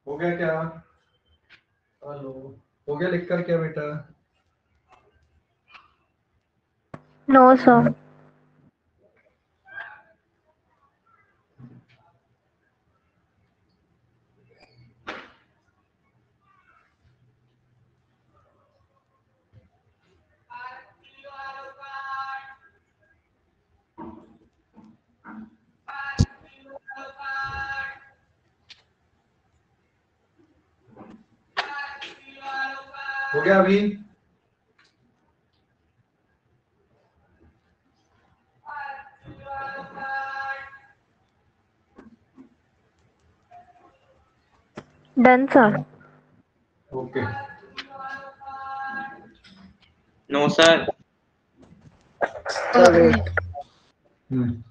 हो गया क्या? हेलो। हो गया लिख कर क्या बेटा? No sir. हो गया अभी? Done sir. Okay. No sir. Hmm.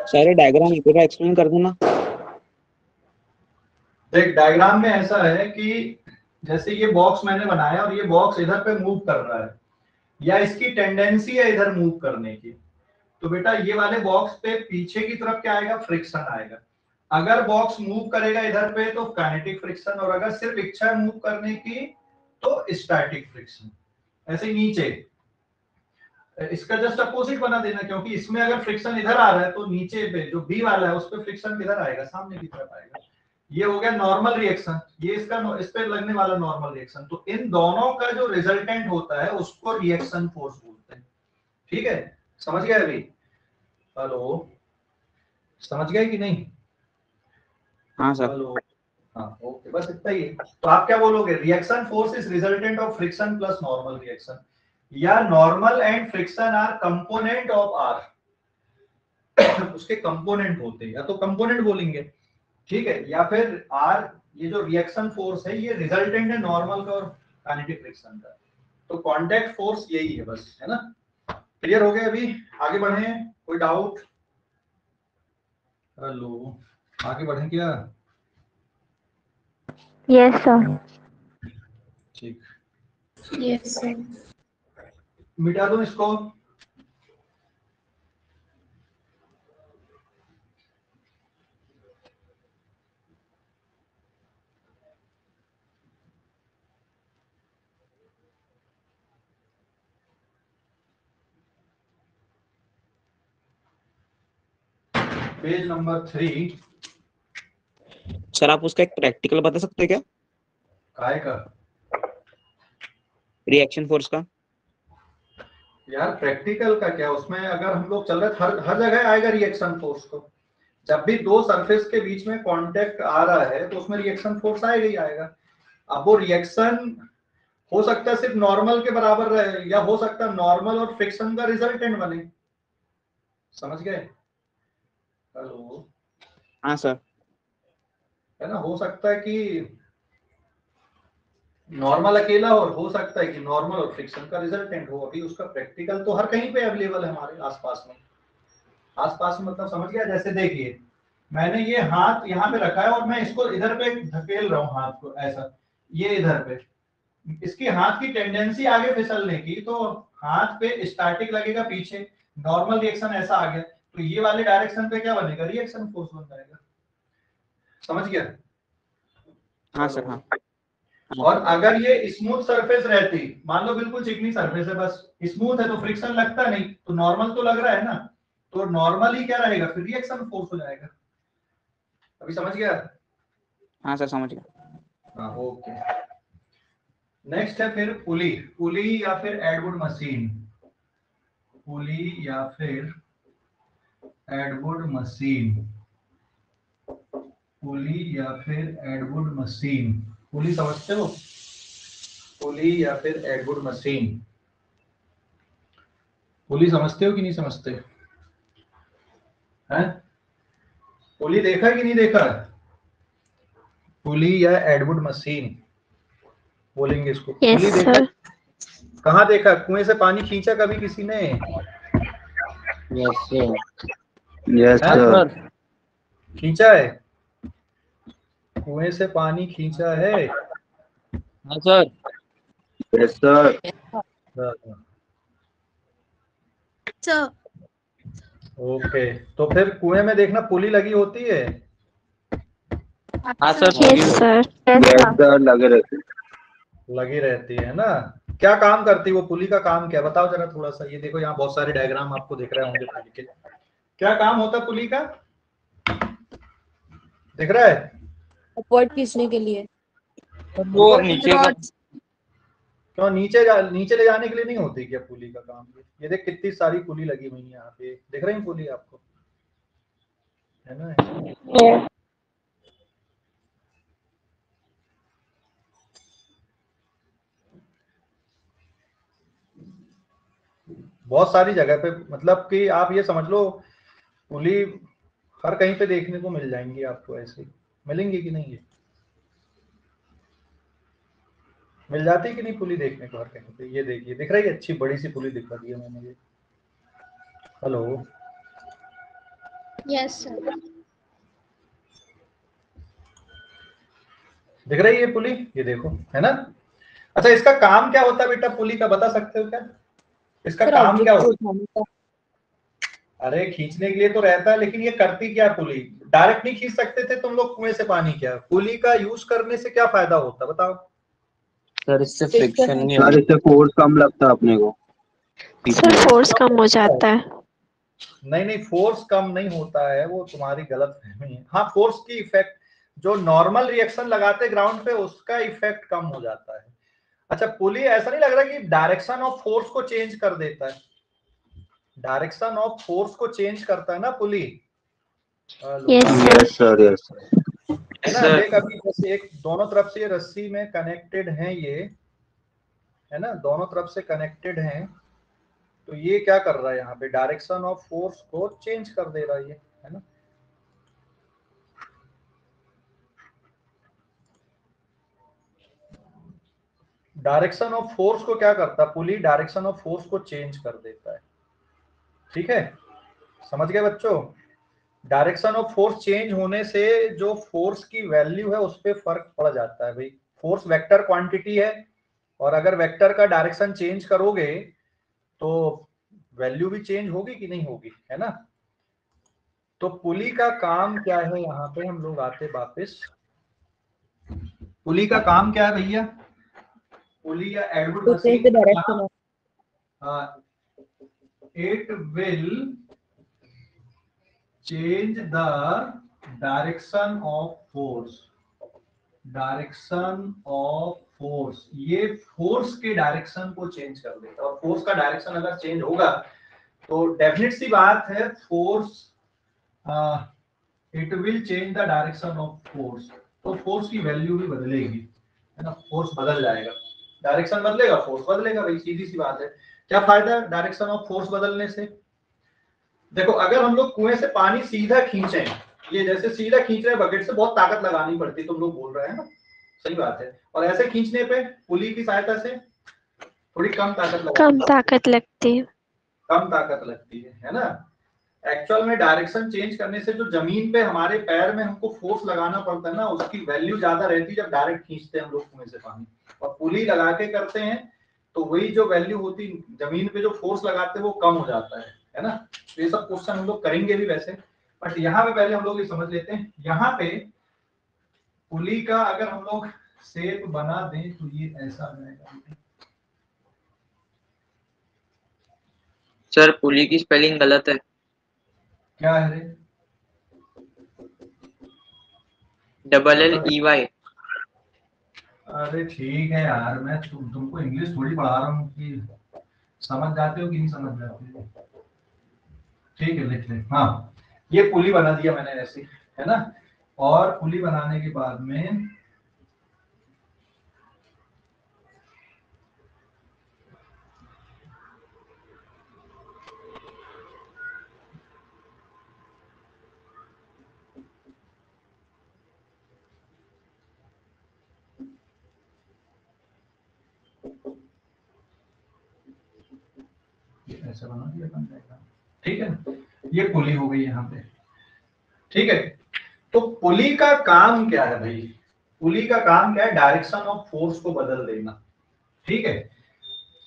सारे डायग्राम पूरा एक्सप्लेन कर देना। देख डायग्राम में ऐसा है कि जैसे ये बॉक्स मैंने बनाया और ये बॉक्स इधर पे मूव कर रहा है, या इसकी टेंडेंसी है इधर मूव करने की, तो बेटा ये वाले बॉक्स पे पीछे की तरफ क्या आएगा? फ्रिक्शन आएगा। अगर बॉक्स मूव करेगा इधर पे तो काइनेटिक फ्रिक्शन, और अगर सिर्फ इच्छा है मूव करने की तो स्टैटिक फ्रिक्शन। ऐसे ही नीचे इसका जस्ट अपोजिट बना देना, क्योंकि इसमें अगर फ्रिक्शन इधर आ रहा है तो नीचे पे जो बी वाला है उस पे फ्रिक्शन किधर आएगा? सामने की तरफ आएगा। ये हो गया नॉर्मल रिएक्शन, ये इसका इस पे लगने वाला नॉर्मल रिएक्शन। तो इन दोनों का जो रिजल्टेंट होता है उसको रिएक्शन फोर्स बोलते हैं। ठीक है, समझ गए अभी? हेलो, समझ गए कि नहीं? हाँ सर। हेलो। हाँ ओके, बस इतना ही है। तो आप क्या बोलोगे? Reaction force is resultant of friction plus normal reaction, या normal and friction are component of R. उसके कंपोनेंट होते हैं, या तो कंपोनेंट बोलेंगे, ठीक है, या फिर आर, ये जो रिएक्शन फोर्स है ये रिजल्टेंट है नॉर्मल का और काइनेटिक फ्रिक्शन का। तो कांटेक्ट फोर्स यही है बस, है ना? क्लियर हो गया? अभी आगे बढ़े? कोई डाउट? हेलो, आगे बढ़े क्या? Yes sir. ठीक, यस सर। मिटा दो इसको। Page number 3। सर आप उसका एक प्रैक्टिकल बता सकते हैं क्या, काय का? रिएक्शन फोर्स का? यार प्रैक्टिकल का क्या, उसमें अगर हम लोग चल रहे हर जगह आएगा रिएक्शन फोर्स। को जब भी दो सरफेस के बीच में कांटेक्ट आ रहा है तो उसमें रिएक्शन फोर्स आएगा ही आएगा। अब वो रिएक्शन हो सकता है सिर्फ नॉर्मल के बराबर रहे, या हो सकता है नॉर्मल और फ्रिक्शन का रिजल्टेंट बने। समझ गए? हेलो? हाँ सर। है ना, हो सकता है कि नॉर्मल अकेला हो सकता है कि नॉर्मल और फ्रिक्शन का रिजल्टेंट हो। अभी उसका प्रैक्टिकल तो हर कहीं पे अवेलेबल है हमारे आसपास में। आसपास में मतलब समझ गया? जैसे देखिए मैंने ये हाथ यहाँ पे रखा है और मैं इसको इधर पे धकेल रहा हूँ हाथ को ऐसा, ये इधर पे, इसकी हाथ की टेंडेंसी आगे फिसलने की, तो हाथ पे स्टैटिक लगेगा पीछे, नॉर्मल रिएक्शन ऐसा आ गया, तो ये वाले डायरेक्शन पे क्या बनेगा, रिएक्शन फोर्स बन जाएगा। समझ गया? हाँ सर। हाँ और अगर ये स्मूथ सरफेस रहती, मान लो बिल्कुल चिकनी सरफेस है, बस स्मूथ है, तो फ्रिक्शन लगता नहीं, तो नॉर्मल तो लग रहा है ना, तो नॉर्मल ही क्या रहेगा फिर, रिएक्शन फोर्स हो जाएगा। अभी समझ गया? हाँ सर समझ गया। हाँ ओके। नेक्स्ट है फिर पुली। पुली या फिर एडवुड मशीन। पुली या फिर एडवुड मशीन। पुली या फिर एडवुड मशीन। पुली समझते हो? पुली या फिर एडवुड मशीन। पुली समझते हो कि नहीं समझते हैं? पुली देखा कि नहीं देखा? पुली या एडवुड मशीन बोलेंगे इसको। यस पुली देखा? सर। कहाँ देखा? कुएं से पानी खींचा कभी किसी ने? Yes sir. Yes sir. खींचा है? कुएं से पानी खींचा है? हाँ sir. Yes sir. Sir okay, तो फिर कुएं में देखना पुली लगी होती है। हाँ sir. Yes sir. Yes sir, लगे रहते। लगी रहती है ना। क्या काम करती है वो पुली? का काम क्या बताओ जरा थोड़ा सा। ये देखो यहाँ बहुत सारे डायग्राम आपको दिख रहे होंगे पुली के। क्या काम होता है पुली का, दिख रहा है? अपवर्ड खींचने के लिए। वो नीचे का क्यों नीचे ले जाने के लिए नहीं होती क्या पुली का काम? ये देख कितनी सारी पुली लगी हुई है यहाँ पे, दिख रही है पुली आपको, है ना? बहुत सारी जगह पे, मतलब कि आप ये समझ लो पुली हर कहीं पे देखने को मिल जाएंगी आपको। ऐसे मिलेंगी कि नहीं? ये मिल जाती है कि नहीं पुली देखने को हर कहीं पे? ये देखिए दिख रही है, अच्छी बड़ी सी पुली दिखा दी है मैंने ये। हेलो? Yes sir. दिख रही है पुली? ये देखो, है ना? अच्छा इसका काम क्या होता है बेटा पुली का, बता सकते हो क्या? इसका काम क्या होता है? अरे खींचने के लिए तो रहता है, लेकिन ये करती क्या पुली? डायरेक्ट नहीं खींच सकते थे तुम लोग कुएं से पानी, क्या पुली का यूज करने से क्या फायदा होता बताओ? सर इससे फ्रिक्शन नहीं होता। सर इससे फोर्स कम लगता है अपने को। सर फोर्स कम हो जाता है। नहीं फोर्स कम नहीं होता है, वो तुम्हारी गलत फहमी है। हाँ फोर्स की इफेक्ट, जो नॉर्मल रिएक्शन लगाते ग्राउंड पे उसका इफेक्ट कम हो जाता है। अच्छा पुली ऐसा नहीं लग रहा कि डायरेक्शन ऑफ फोर्स को चेंज कर देता है? डायरेक्शन ऑफ फोर्स को चेंज करता है ना pulley? Yes sir. Yes sir. है ना? देख अभी जैसे एक दोनों तरफ से ये रस्सी में कनेक्टेड है ये, है ना, दोनों तरफ से कनेक्टेड हैं, तो ये क्या कर रहा है यहाँ पे, डायरेक्शन ऑफ फोर्स को चेंज कर दे रहा है ये, है ना? डायरेक्शन ऑफ फोर्स को क्या करता है पुली, डायरेक्शन ऑफ फोर्स को चेंज कर देता है। ठीक है, समझ गए बच्चों? डायरेक्शन ऑफ फोर्स चेंज होने से जो फोर्स की वैल्यू है उस पर फर्क पड़ जाता है भाई। फोर्स वेक्टर क्वांटिटी है, और अगर वेक्टर का डायरेक्शन चेंज करोगे तो वैल्यू भी चेंज होगी कि नहीं होगी, है ना? तो पुली का काम क्या है, यहाँ पे हम लोग आते वापस। पुली का काम क्या है भैया? पुली या Atwood machine, it will change the direction of force, direction of force, ये फोर्स के डायरेक्शन को चेंज कर देता है। और फोर्स का डायरेक्शन अगर चेंज होगा तो डेफिनेट सी बात है force it will change the direction of force, तो फोर्स की वैल्यू भी बदलेगी, है ना, फोर्स बदल जाएगा, डायरेक्शन बदलेगा फोर्स बदलेगा, भाई सीधी सी बात है। क्या फायदा डायरेक्शन ऑफ फोर्स बदलने से? देखो अगर हम लोग कुएं से पानी सीधा खींचे, ये जैसे सीधा खींच रहे हैं बकेट से, बहुत ताकत लगानी पड़ती है, तुम लोग बोल रहे हैं ना, सही बात है। और ऐसे खींचने पे पुली की सहायता से थोड़ी कम ताकत लगती है ना। एक्चुअल में डायरेक्शन चेंज करने से जो जमीन पे हमारे पैर में हमको फोर्स लगाना पड़ता है ना, उसकी वैल्यू ज्यादा रहती है जब डायरेक्ट खींचते हैं हम लोग कुएं से पानी, और पुली लगा के करते हैं तो वही जो वैल्यू होती जमीन पे जो फोर्स लगाते हैं वो कम हो जाता है ना। तो ये सब क्वेश्चन हम लोग करेंगे भी वैसे, बट यहाँ पे पहले हम लोग ये समझ लेते हैं। यहाँ पे पुली का अगर हम लोग शेप बना दें तो ये ऐसा रहेगा। सर पुली की स्पेलिंग गलत है। क्या है रे? LLEY। अरे ठीक है यार, मैं तुमको इंग्लिश थोड़ी पढ़ा रहा हूँ कि समझ जाते हो कि नहीं समझ जाते हो। ठीक है लिख ले। हाँ ये पुली बना दिया मैंने ऐसे, है ना। और पुली बनाने के बाद में ऐसा बना दिया, बन जाएगा, ठीक है ना। ये पुली हो गई यहाँ पे, ठीक है। तो पुली का काम क्या है भाई? पुली का काम क्या है? डायरेक्शन ऑफ फोर्स को बदल देना, ठीक है।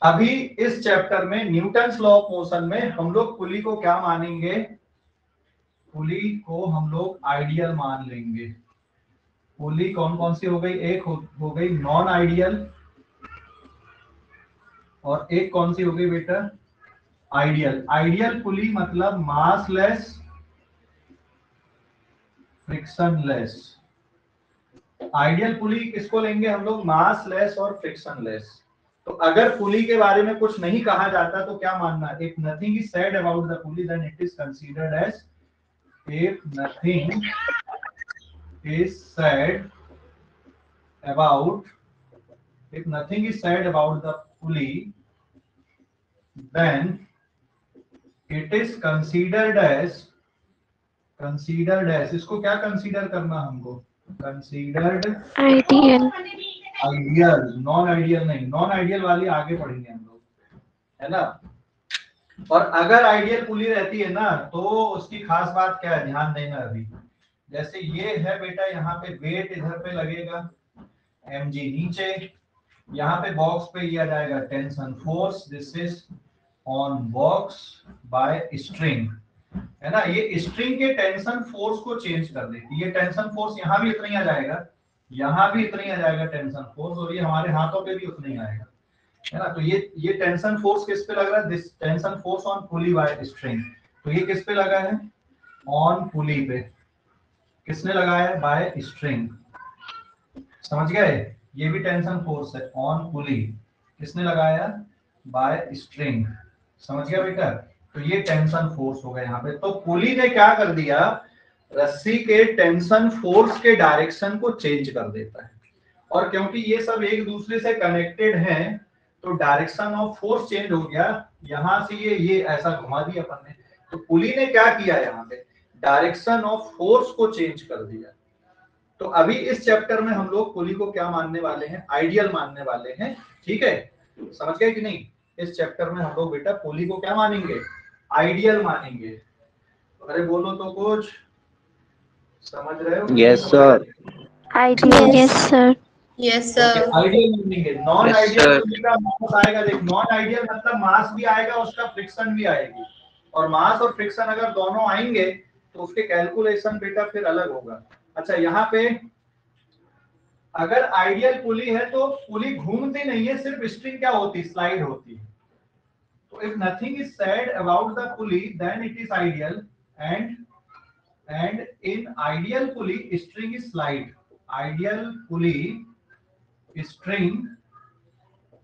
अभी इस चैप्टर में न्यूटन्स लॉ ऑफ मोशन में हम लोग पुली को क्या मानेंगे? पुली को हम लोग आइडियल मान लेंगे। पुली कौन कौन सी हो गई? एक हो गई नॉन आइडियल, और एक कौन सी हो गई बेटा? आइडियल। आइडियल पुली मतलब मासलेस, फ्रिक्शनलेस। आइडियल पुली किसको लेंगे हम लोग? मासलेस और फ्रिक्शनलेस। तो अगर पुली के बारे में कुछ नहीं कहा जाता तो क्या मानना? If nothing is said about the pulley then it is considered as, if nothing is said about, if nothing is said about the pulley, then it is considered as, इसको क्या कंसीडर करना हमको? Considered ideal. Ideal, non ideal नहीं, non ideal वाली आगे पढ़ेंगे हम लोग, है ना। और अगर आइडियल पुली रहती है ना तो उसकी खास बात क्या है, ध्यान देना। अभी जैसे ये है बेटा, यहाँ पे वेट इधर पे लगेगा mg नीचे, यहाँ पे बॉक्स पे ये आ जाएगा tension force, this is on box by string, है ना। ये स्ट्रिंग के टेंशन फोर्स को चेंज कर देती है। ये टेंशन फोर्स यहाँ भी इतना ही आ जाएगा, यहाँ भी इतना ही आ जाएगा टेंशन फोर्स, और ये हमारे हाथों पे भी उतना ही आएगा, है ना। तो ये टेंशन फोर्स किस पे लग रहा है? This tension force on pulley by string. तो ये किस पे लगा है? ऑन पुली पे। किसने लगाया है? By string. समझ गए? ये भी टेंशन फोर्स है ऑन पुली, किसने लगाया? By string. समझ गया बेटा? तो ये टेंशन फोर्स होगा यहाँ पे। तो पुली ने क्या कर दिया? रस्सी के टेंशन फोर्स के डायरेक्शन को चेंज कर देता है, और क्योंकि ये सब एक दूसरे से कनेक्टेड हैं तो डायरेक्शन ऑफ फोर्स चेंज हो गया। यहां से ये ऐसा घुमा दिया अपन ने, तो पुली ने क्या किया? यहाँ पे डायरेक्शन ऑफ फोर्स को चेंज कर दिया। तो अभी इस चैप्टर में हम लोग पुली को क्या मानने वाले हैं? आइडियल मानने वाले हैं, ठीक है। समझ गए कि नहीं? इस चैप्टर में हम लोग बेटा पुली को क्या मानेंगे? आइडियल मानेंगे। अरे बोलो तो कुछ, समझ रहे हो? Yes sir. Ideal. Yes sir. Yes sir. Ideal मानेंगे। Non Yes, ideal sir. Pulley का मास आएगा, देख नॉन आइडियल मतलब मास भी आएगा, उसका फ्रिक्शन भी आएगी, और मास और फ्रिक्शन अगर दोनों आएंगे तो उसके कैलकुलेशन बेटा फिर अलग होगा। अच्छा यहाँ पे अगर आइडियल पुली है तो पुली घूमती नहीं है, सिर्फ स्ट्रिंग क्या होती? स्लाइड होती है। तो if nothing is said about the pulley then it is ideal, and and in ideal pulley string is slide. Ideal pulley string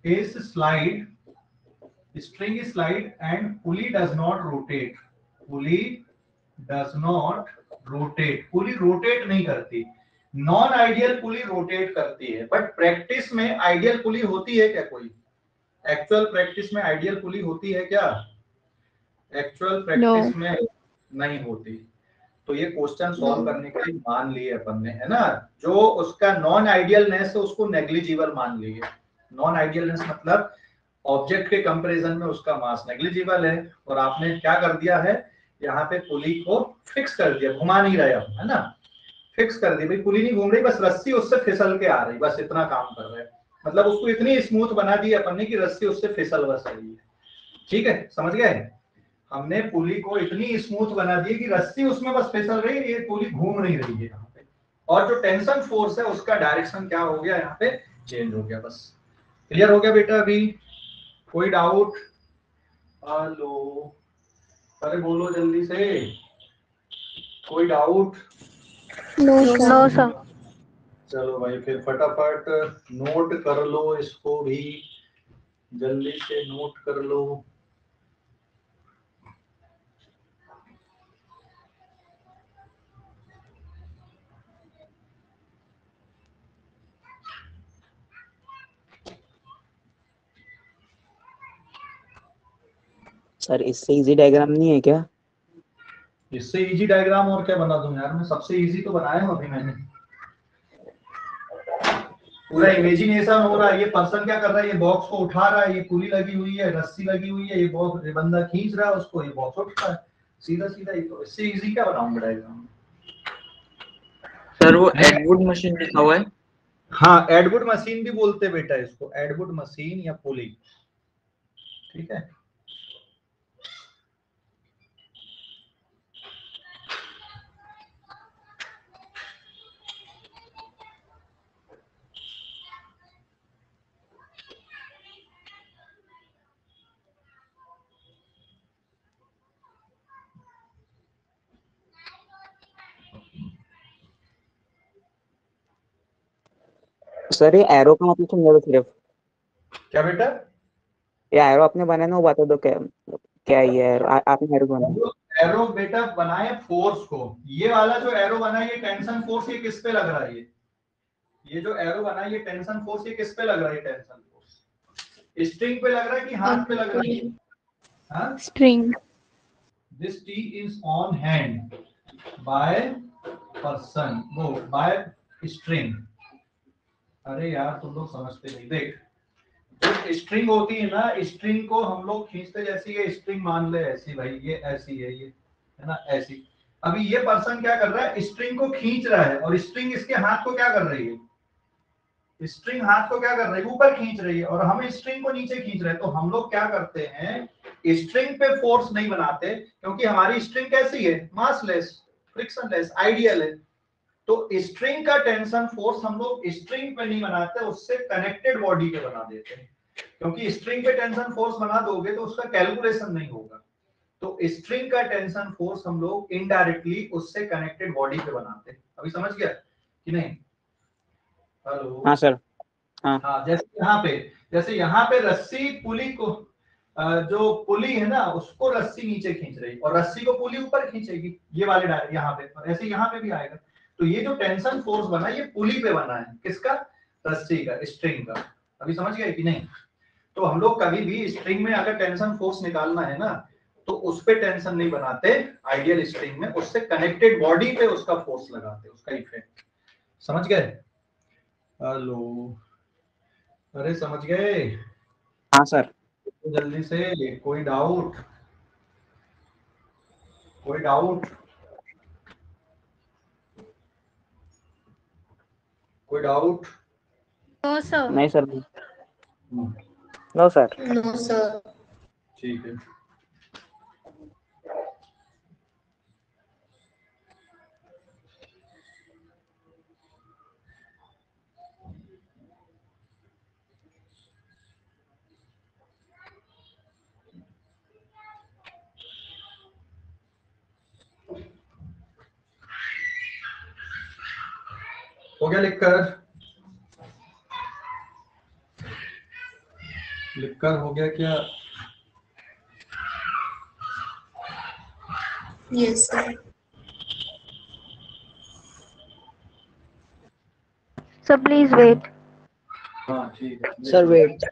is slide. String is slide and pulley does not rotate. Pulley does not rotate. Pulley rotate नहीं करती. Non ideal पुली rotate करती है. But practice में ideal पुली होती है क्या कोई? Actual practice में आइडियल पुली होती है क्या? एक्चुअल प्रैक्टिस में नहीं होती. तो ये क्वेश्चन सॉल्व करने के लिए मान लिए अपन ने, है ना. जो उसका नॉन आइडियलनेस है उसको नेग्लिजिबल मान लिए. नॉन आइडियलनेस मतलब ऑब्जेक्ट के कंपैरिजन में उसका मास नेग्लिजिबल है. और आपने क्या कर दिया है, यहाँ पे पुली को फिक्स कर दिया, घुमा नहीं रहा है ना. फिक्स कर दी भाई, पुली नहीं घूम रही, बस रस्सी उससे फिसल के आ रही, बस इतना काम कर रहे हैं. मतलब उसको इतनी स्मूथ बना दी अपन ने कि रस्सी उससे फिसल बस रही है. ठीक है, समझ गए. हमने पुली को इतनी स्मूथ बना दी कि रस्सी उसमें बस फिसल रही है, ये पुली घूम नहीं रही है यहाँ पे. और जो टेंशन फोर्स है उसका डायरेक्शन क्या हो गया, यहाँ पे चेंज हो गया. बस क्लियर हो गया बेटा. अभी कोई डाउट? हेलो, अरे बोलो जल्दी से. कोई डाउट? No sir. चलो भाई फिर फटाफट नोट कर लो, इसको भी जल्दी से नोट कर लो. सर इससे इजी डायग्राम नहीं है क्या? इससे इजी डायग्राम और क्या बना दूं यार, मैं सबसे इजी तो बनाया हूं अभी मैंने. पूरा इमेजिनेशन हो रहा है. ये पर्सन क्या कर रहा है, ये बॉक्स को उठा रहा है, ये पुली लगी हुई है, रस्सी लगी हुई है, ये बॉक्स, ये बंदा खींच रहा है उसको, ये बॉक्स उठ रहा है. सीधा सीधा. ये तो इससे इजी क्या बनाऊं डायग्राम. सर वो एडवुड मशीन लिखा हुआ है. हाँ, एडवुड मशीन भी बोलते बेटा इसको, एडवुड मशीन या पुली. ठीक है. सर ये एरो का मतलब समझा दो सिर्फ. क्या बेटा? ये एरो आपने बनाया ना, वो बता दो क्या क्या ये एरो आपने एरो बनाया. एरो बेटा बनाए फोर्स को. ये वाला जो एरो बना है ये टेंशन फोर्स, ये किस पे लग रहा है? ये जो एरो बना है ये टेंशन फोर्स, ये किस पे लग रहा है? टेंशन फोर्स स्ट्रिंग पे लग रहा है कि हाथ पे लग रहा है? हाँ, string. This T is on hand by person, वो बाय स्ट्रिंग. अरे यार तुम लोग समझते नहीं. देख, जो स्ट्रिंग होती है ना, स्ट्रिंग को हम लोग खींचते, जैसे ये स्ट्रिंग मान ले ऐसी भाई, ये ऐसी है है ना, ऐसी. अभी ये पर्सन क्या कर रहा है, स्ट्रिंग को खींच रहा है, और स्ट्रिंग इसके हाथ को क्या कर रही है, स्ट्रिंग हाथ को क्या कर रही है, ऊपर खींच रही है, और हम स्ट्रिंग को नीचे खींच रहे हैं. तो हम लोग क्या करते हैं, स्ट्रिंग पे फोर्स नहीं बनाते, क्योंकि हमारी स्ट्रिंग कैसी है, मासलेस, फ्रिक्शनलेस, आइडियल है. तो स्ट्रिंग का टेंशन फोर्स हम लोग स्ट्रिंग पे नहीं बनाते, उससे कनेक्टेड बॉडी पे बना देते हैं. क्योंकि स्ट्रिंग पे टेंशन फोर्स बना दोगे तो उसका कैलकुलेशन नहीं होगा. तो स्ट्रिंग का टेंशन फोर्स हम लोग इनडायरेक्टली उससे कनेक्टेड बॉडी पे बनाते हैं. अभी समझ गया कि नहीं? हेलो. हाँ सर. हाँ. हाँ, जैसे यहाँ पे रस्सी पुली को, जो पुली है ना उसको रस्सी नीचे खींच रही, और रस्सी को पुली ऊपर खींचेगी, ये वाले डायरेक्ट यहाँ पे, और ऐसे यहाँ पे भी आएगा. तो ये जो टेंशन फोर्स बना ये पुली पे बना है. किसका? रस्सी का, स्ट्रिंग का. अभी समझ गए कि नहीं? तो हम लोग कभी भी स्ट्रिंग में अगर टेंशन फोर्स निकालना है ना, तो उस पे टेंशन नहीं बनाते. आइडियल स्ट्रिंग में उससे कनेक्टेड बॉडी पे उसका फोर्स लगाते, उसका इफेक्ट. समझ गए? हेलो, अरे समझ गए? हाँ सर. जल्दी से. कोई डाउट? कोई डाउट? कोई डाउट? No sir. नहीं sir. No sir. No sir. ठीक है. हो गया लिखकर? लिखकर हो गया क्या? Yes sir. So please wait. हाँ ठीक है सर वेट।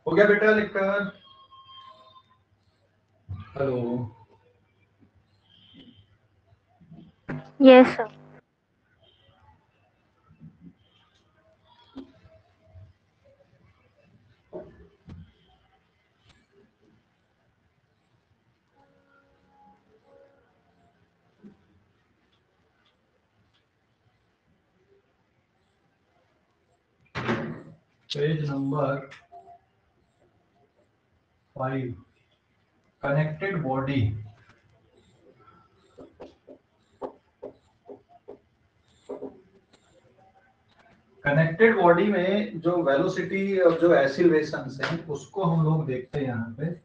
हो गया बेटा लिखकर? Hello Yes, sir. Page number 5 connected body. Connected body में जो वेलोसिटी और जो एक्सीलरेशंस हैं उसको हम लोग देखते हैं यहाँ पे।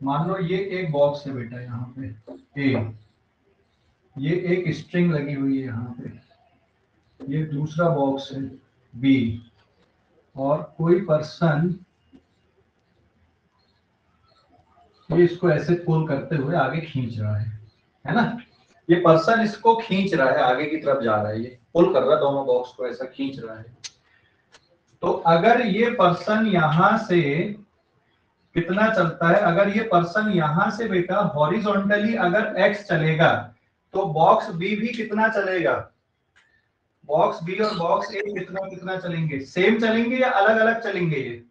मान लो ये एक बॉक्स है बेटा यहाँ पे ए, ये एक स्ट्रिंग लगी हुई है यहाँ पे, ये दूसरा बॉक्स है बी, और कोई पर्सन ये इसको ऐसे पुल करते हुए आगे खींच रहा है ना? ये पर्सन इसको खींच रहा है, आगे की तरफ जा रहा है, ये पुल कर रहा है, दोनों बॉक्स को ऐसा खींच रहा है। तो अगर ये पर्सन यहां से कितना चलता है, अगर ये पर्सन यहां से बेटा हॉरिजॉन्टली अगर एक्स चलेगा तो बॉक्स बी भी कितना चलेगा? बॉक्स बी और बॉक्स ए कितना कितना चलेंगे? सेम चलेंगे या अलग अलग चलेंगे? ये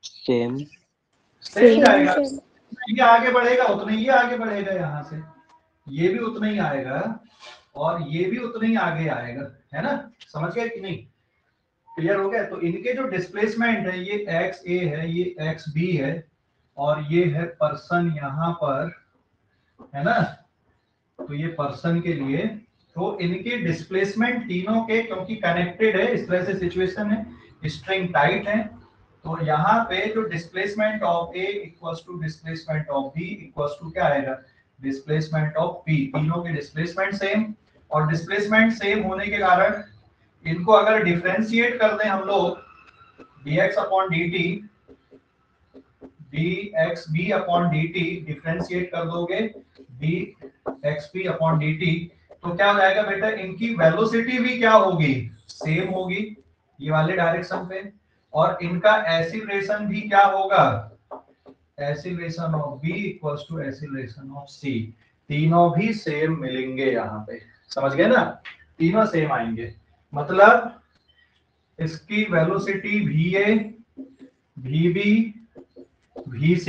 सेम सेम जाएगा। ये आगे बढ़ेगा उतना ही ये आगे बढ़ेगा, यहाँ से ये भी उतना ही आएगा और ये भी उतना ही आगे आएगा, है ना? समझ गए कि नहीं? क्लियर हो गया? तो इनके जो डिस्प्लेसमेंट है, ये एक्स ए है, ये एक्स बी है, और ये है पर्सन यहाँ पर, है ना? तो ये पर्सन के लिए, तो इनके डिस्प्लेसमेंट तीनों के, क्योंकि कनेक्टेड है इस तरह से सिचुएशन है, स्ट्रिंग टाइट है, तो यहाँ पे जो displacement of A equals to displacement of B equals to क्या आएगा? Displacement of P. तीनों के डिस्प्लेसमेंट सेम, और डिस्प्लेसमेंट सेम होने के कारण इनको अगर डिफरेंशिएट कर दें हम लोग dx upon dt, dxb upon dt differentiate कर दोगे dxb अपॉन dt, तो क्या हो जाएगा बेटा? इनकी वेलोसिटी भी क्या होगी? सेम होगी, ये वाले डायरेक्शन पे, और इनका एक्सीलरेशन भी क्या होगा? Acceleration of b equals to acceleration of c। तीनों भी सेम मिलेंगे यहाँ पे, समझ गए ना? तीनों सेम आएंगे, मतलब इसकी velocity va, vb, vc,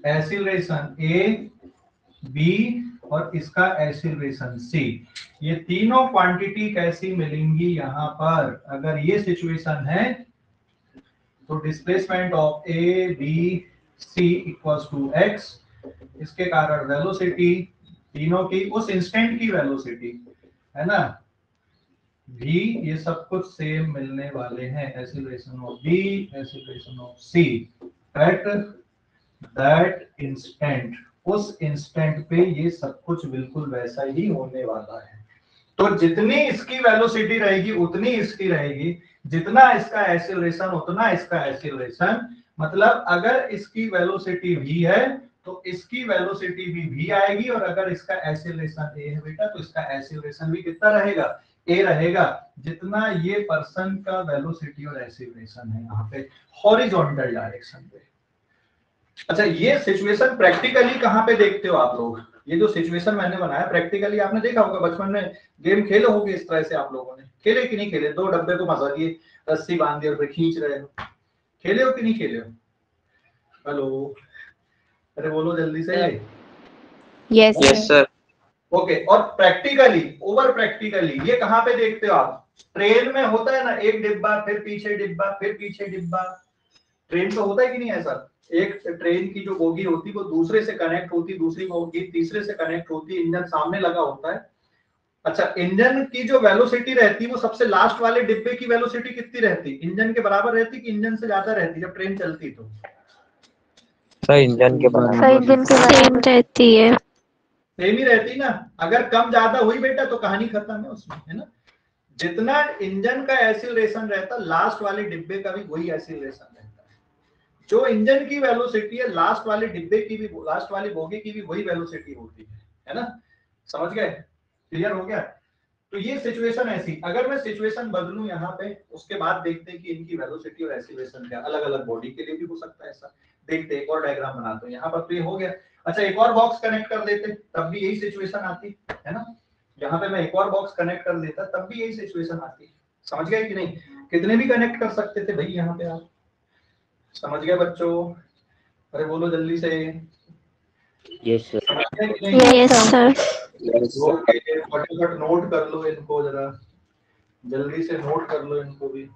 acceleration a, b और इसका एक्सीलरेशन c, ये तीनों क्वांटिटी कैसी मिलेंगी यहाँ पर? अगर ये सिचुएशन है तो displacement of A B C equals to X, इसके कारण वेलोसिटी तीनों की उस इंस्टेंट की वेलोसिटी, है ना, भी ये सब कुछ सेम मिलने वाले हैं। Acceleration of B, acceleration of C at that instant, उस इंस्टेंट पे ये सब कुछ बिल्कुल वैसा ही होने वाला है। तो जितनी इसकी वेलोसिटी रहेगी उतनी इसकी रहेगी, जितना इसका एक्सीलरेशन उतना इसका एक्सीलरेशन। मतलब अगर इसकी वेलोसिटी v है तो इसकी वेलोसिटी भी v आएगी, और अगर इसका एक्सीलरेशन a है बेटा तो इसका एक्सीलरेशन भी कितना रहेगा, a रहेगा, जितना ये पर्सन का वेलोसिटी और एक्सीलरेशन है यहाँ पे हॉरिजॉन्टल डायरेक्शन पे। अच्छा, ये सिचुएशन प्रैक्टिकली कहाँ पे देखते हो आप लोग? ये जो सिचुएशन मैंने बनाया प्रैक्टिकली आपने देखा होगा, बचपन में गेम खेले होंगे इस तरह से, आप लोगों ने खेले कि नहीं खेले? दो डब्बे को मजा दिए, रस्सी बांध दी और फिर खींच रहे हो, खेले हो कि नहीं खेले हो? हेलो, अरे बोलो जल्दी से। Yes yes sir. ओके, और प्रैक्टिकली, ओवर प्रैक्टिकली ये कहाँ पे देखते हो आप? ट्रेन में होता है ना, एक डिब्बा फिर पीछे डिब्बा फिर पीछे डिब्बा, ट्रेन तो होता है कि नहीं ऐसा? एक ट्रेन की जो बोगी होती है वो दूसरे से कनेक्ट होती, दूसरी बोगी तीसरे से कनेक्ट होती, इंजन सामने लगा होता है। अच्छा, इंजन की जो वेलोसिटी रहती है वो सबसे लास्ट वाले डिब्बे की वेलोसिटी कितनी रहती? इंजन के बराबर रहती कि इंजन से ज्यादा रहती जब ट्रेन चलती? तो सर इंजन के सर बराबर। इंजन के सेम रहती है। सेम ही रहती ना, अगर कम ज्यादा हुई बेटा तो कहानी खत्म है उसमें, है ना? जितना इंजन का एक्सीलरेशन रहता लास्ट वाले डिब्बे का भी वही एक्सीलरेशन रहता है। जो इंजन की वेलोसिटी है लास्ट वाले डिब्बे की भी, लास्ट वाली बोगी की भी वही वेलोसिटी होती है ना? समझ गए? क्लियर हो गया? तो ये सिचुएशन ऐसी, अगर मैं सिचुएशन बदलूं यहाँ पे, उसके बाद देखते हैं कि इनकी वेलोसिटी और एक्सीलरेशन क्या अलग अलग बॉडी के लिए भी हो सकता है ऐसा। देखते एक और डायग्राम बनाते हैं यहाँ पर, तो ये हो गया। अच्छा, एक और बॉक्स कनेक्ट कर देते तब भी यही सिचुएशन आती है ना? यहाँ पे मैं एक और बॉक्स कनेक्ट कर देता तब भी यही सिचुएशन आती। समझ गए कि नहीं? कितने भी कनेक्ट कर सकते थे भाई यहाँ पे आप। समझ गए बच्चों? अरे बोलो जल्दी से। Yes sir. समझ गए कि नहीं? Yes sir. ओके, फटाफट नोट कर लो इनको, जरा जल्दी से नोट कर लो इनको भी।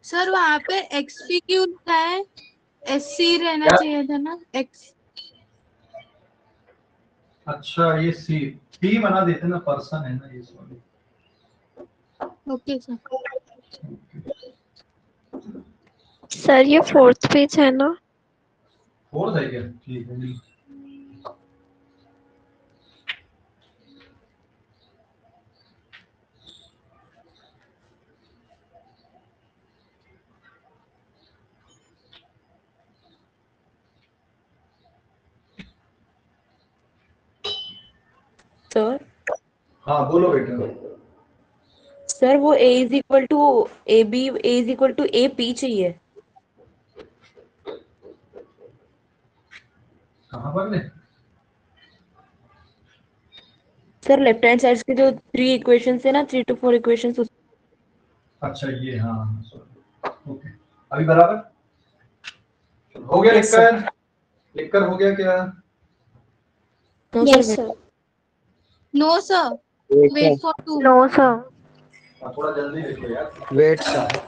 सर वहाँ पे एक्सपी क्यों लिखा है? एससी रहना क्या? चाहिए था ना, एक्स। अच्छा, ये सी टी बना देते ना, पर्सन है ना ये, सॉरी। Okay sir. सर ये फोर्थ पेज है ना? फोर्थ है क्या? ठीक है नहीं। सर हाँ बोलो बेटा। सर वो a is equal to A B, a is equal to A P चाहिए। कहाँ पर ले? सर लेफ्ट हैंड साइड के जो 3 इक्वेशंस है ना, 3 to 4 इक्वेशंस। अच्छा ये, हाँ सॉरी, ओके। अभी बराबर हो गया? Yes sir. लिखकर लिखकर हो गया क्या? No yes sir. Sir. No sir, wait for 2। No sir. हाँ, थोड़ा जल्दी लिखो यार। Wait sir.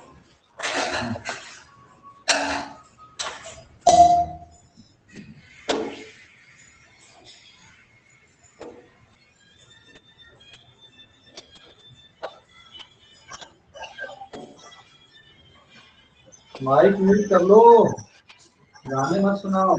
माइक म्यूट कर लो, गाने मत सुनाओ।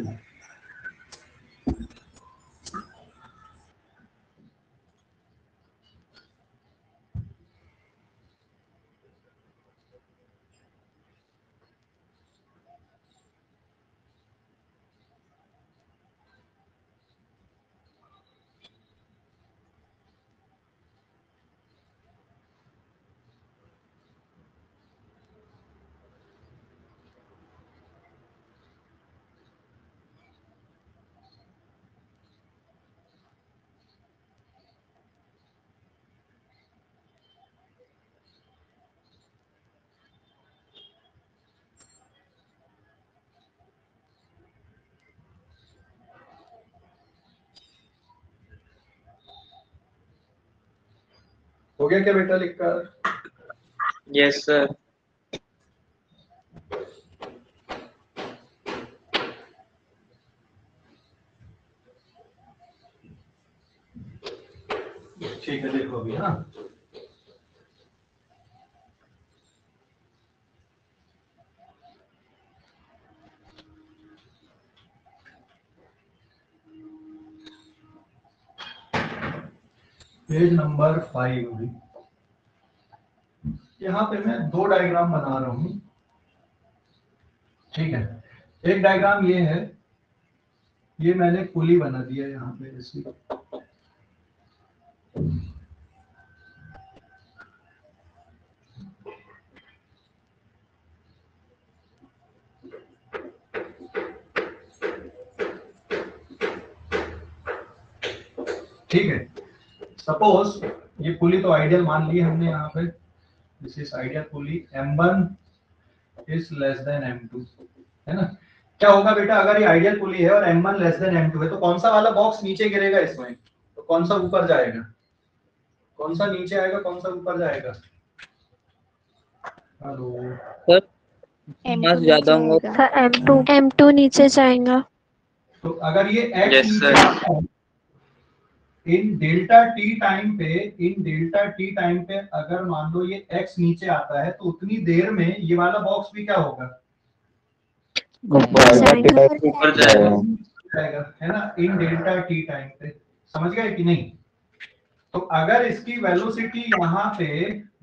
हो गया क्या बेटा लिखकर? Yes sir. ठीक है, देखो अभी। हाँ, पेज नंबर 5 अभी। यहाँ पे मैं 2 डायग्राम बना रहा हूँ। ठीक है, एक डायग्राम ये है, ये मैंने पुली बना दिया यहाँ पे ऐसी। ठीक है, सपोज ये पुली तो आइडियल मान ली हमने यहाँ पे, this is ideal pulley, M1 is less than M2, है ना। क्या होगा बेटा, अगर ये आइडियल पुली है और M1 लेस देन M2 है, तो कौन सा वाला बॉक्स नीचे गिरेगा इसमें, तो कौन सा ऊपर जाएगा, कौन सा नीचे आएगा, कौन सा ऊपर जाएगा? हेलो सर M2 ज्यादा नीचे होगा। होगा। M2 नीचे जाएगा। तो अगर ये x Yes, नीचे sir. आता है इन डेल्टा टी टाइम पे, इन डेल्टा टी टाइम पे अगर मान लो ये x नीचे आता है, तो उतनी देर में ये वाला बॉक्स भी क्या होगा, ऊपर जाएगा। ऊपर जाएगा। जाएगा, है ना, इन डेल्टा टी टाइम पे। समझ गए कि नहीं? तो अगर इसकी वेलोसिटी यहाँ पे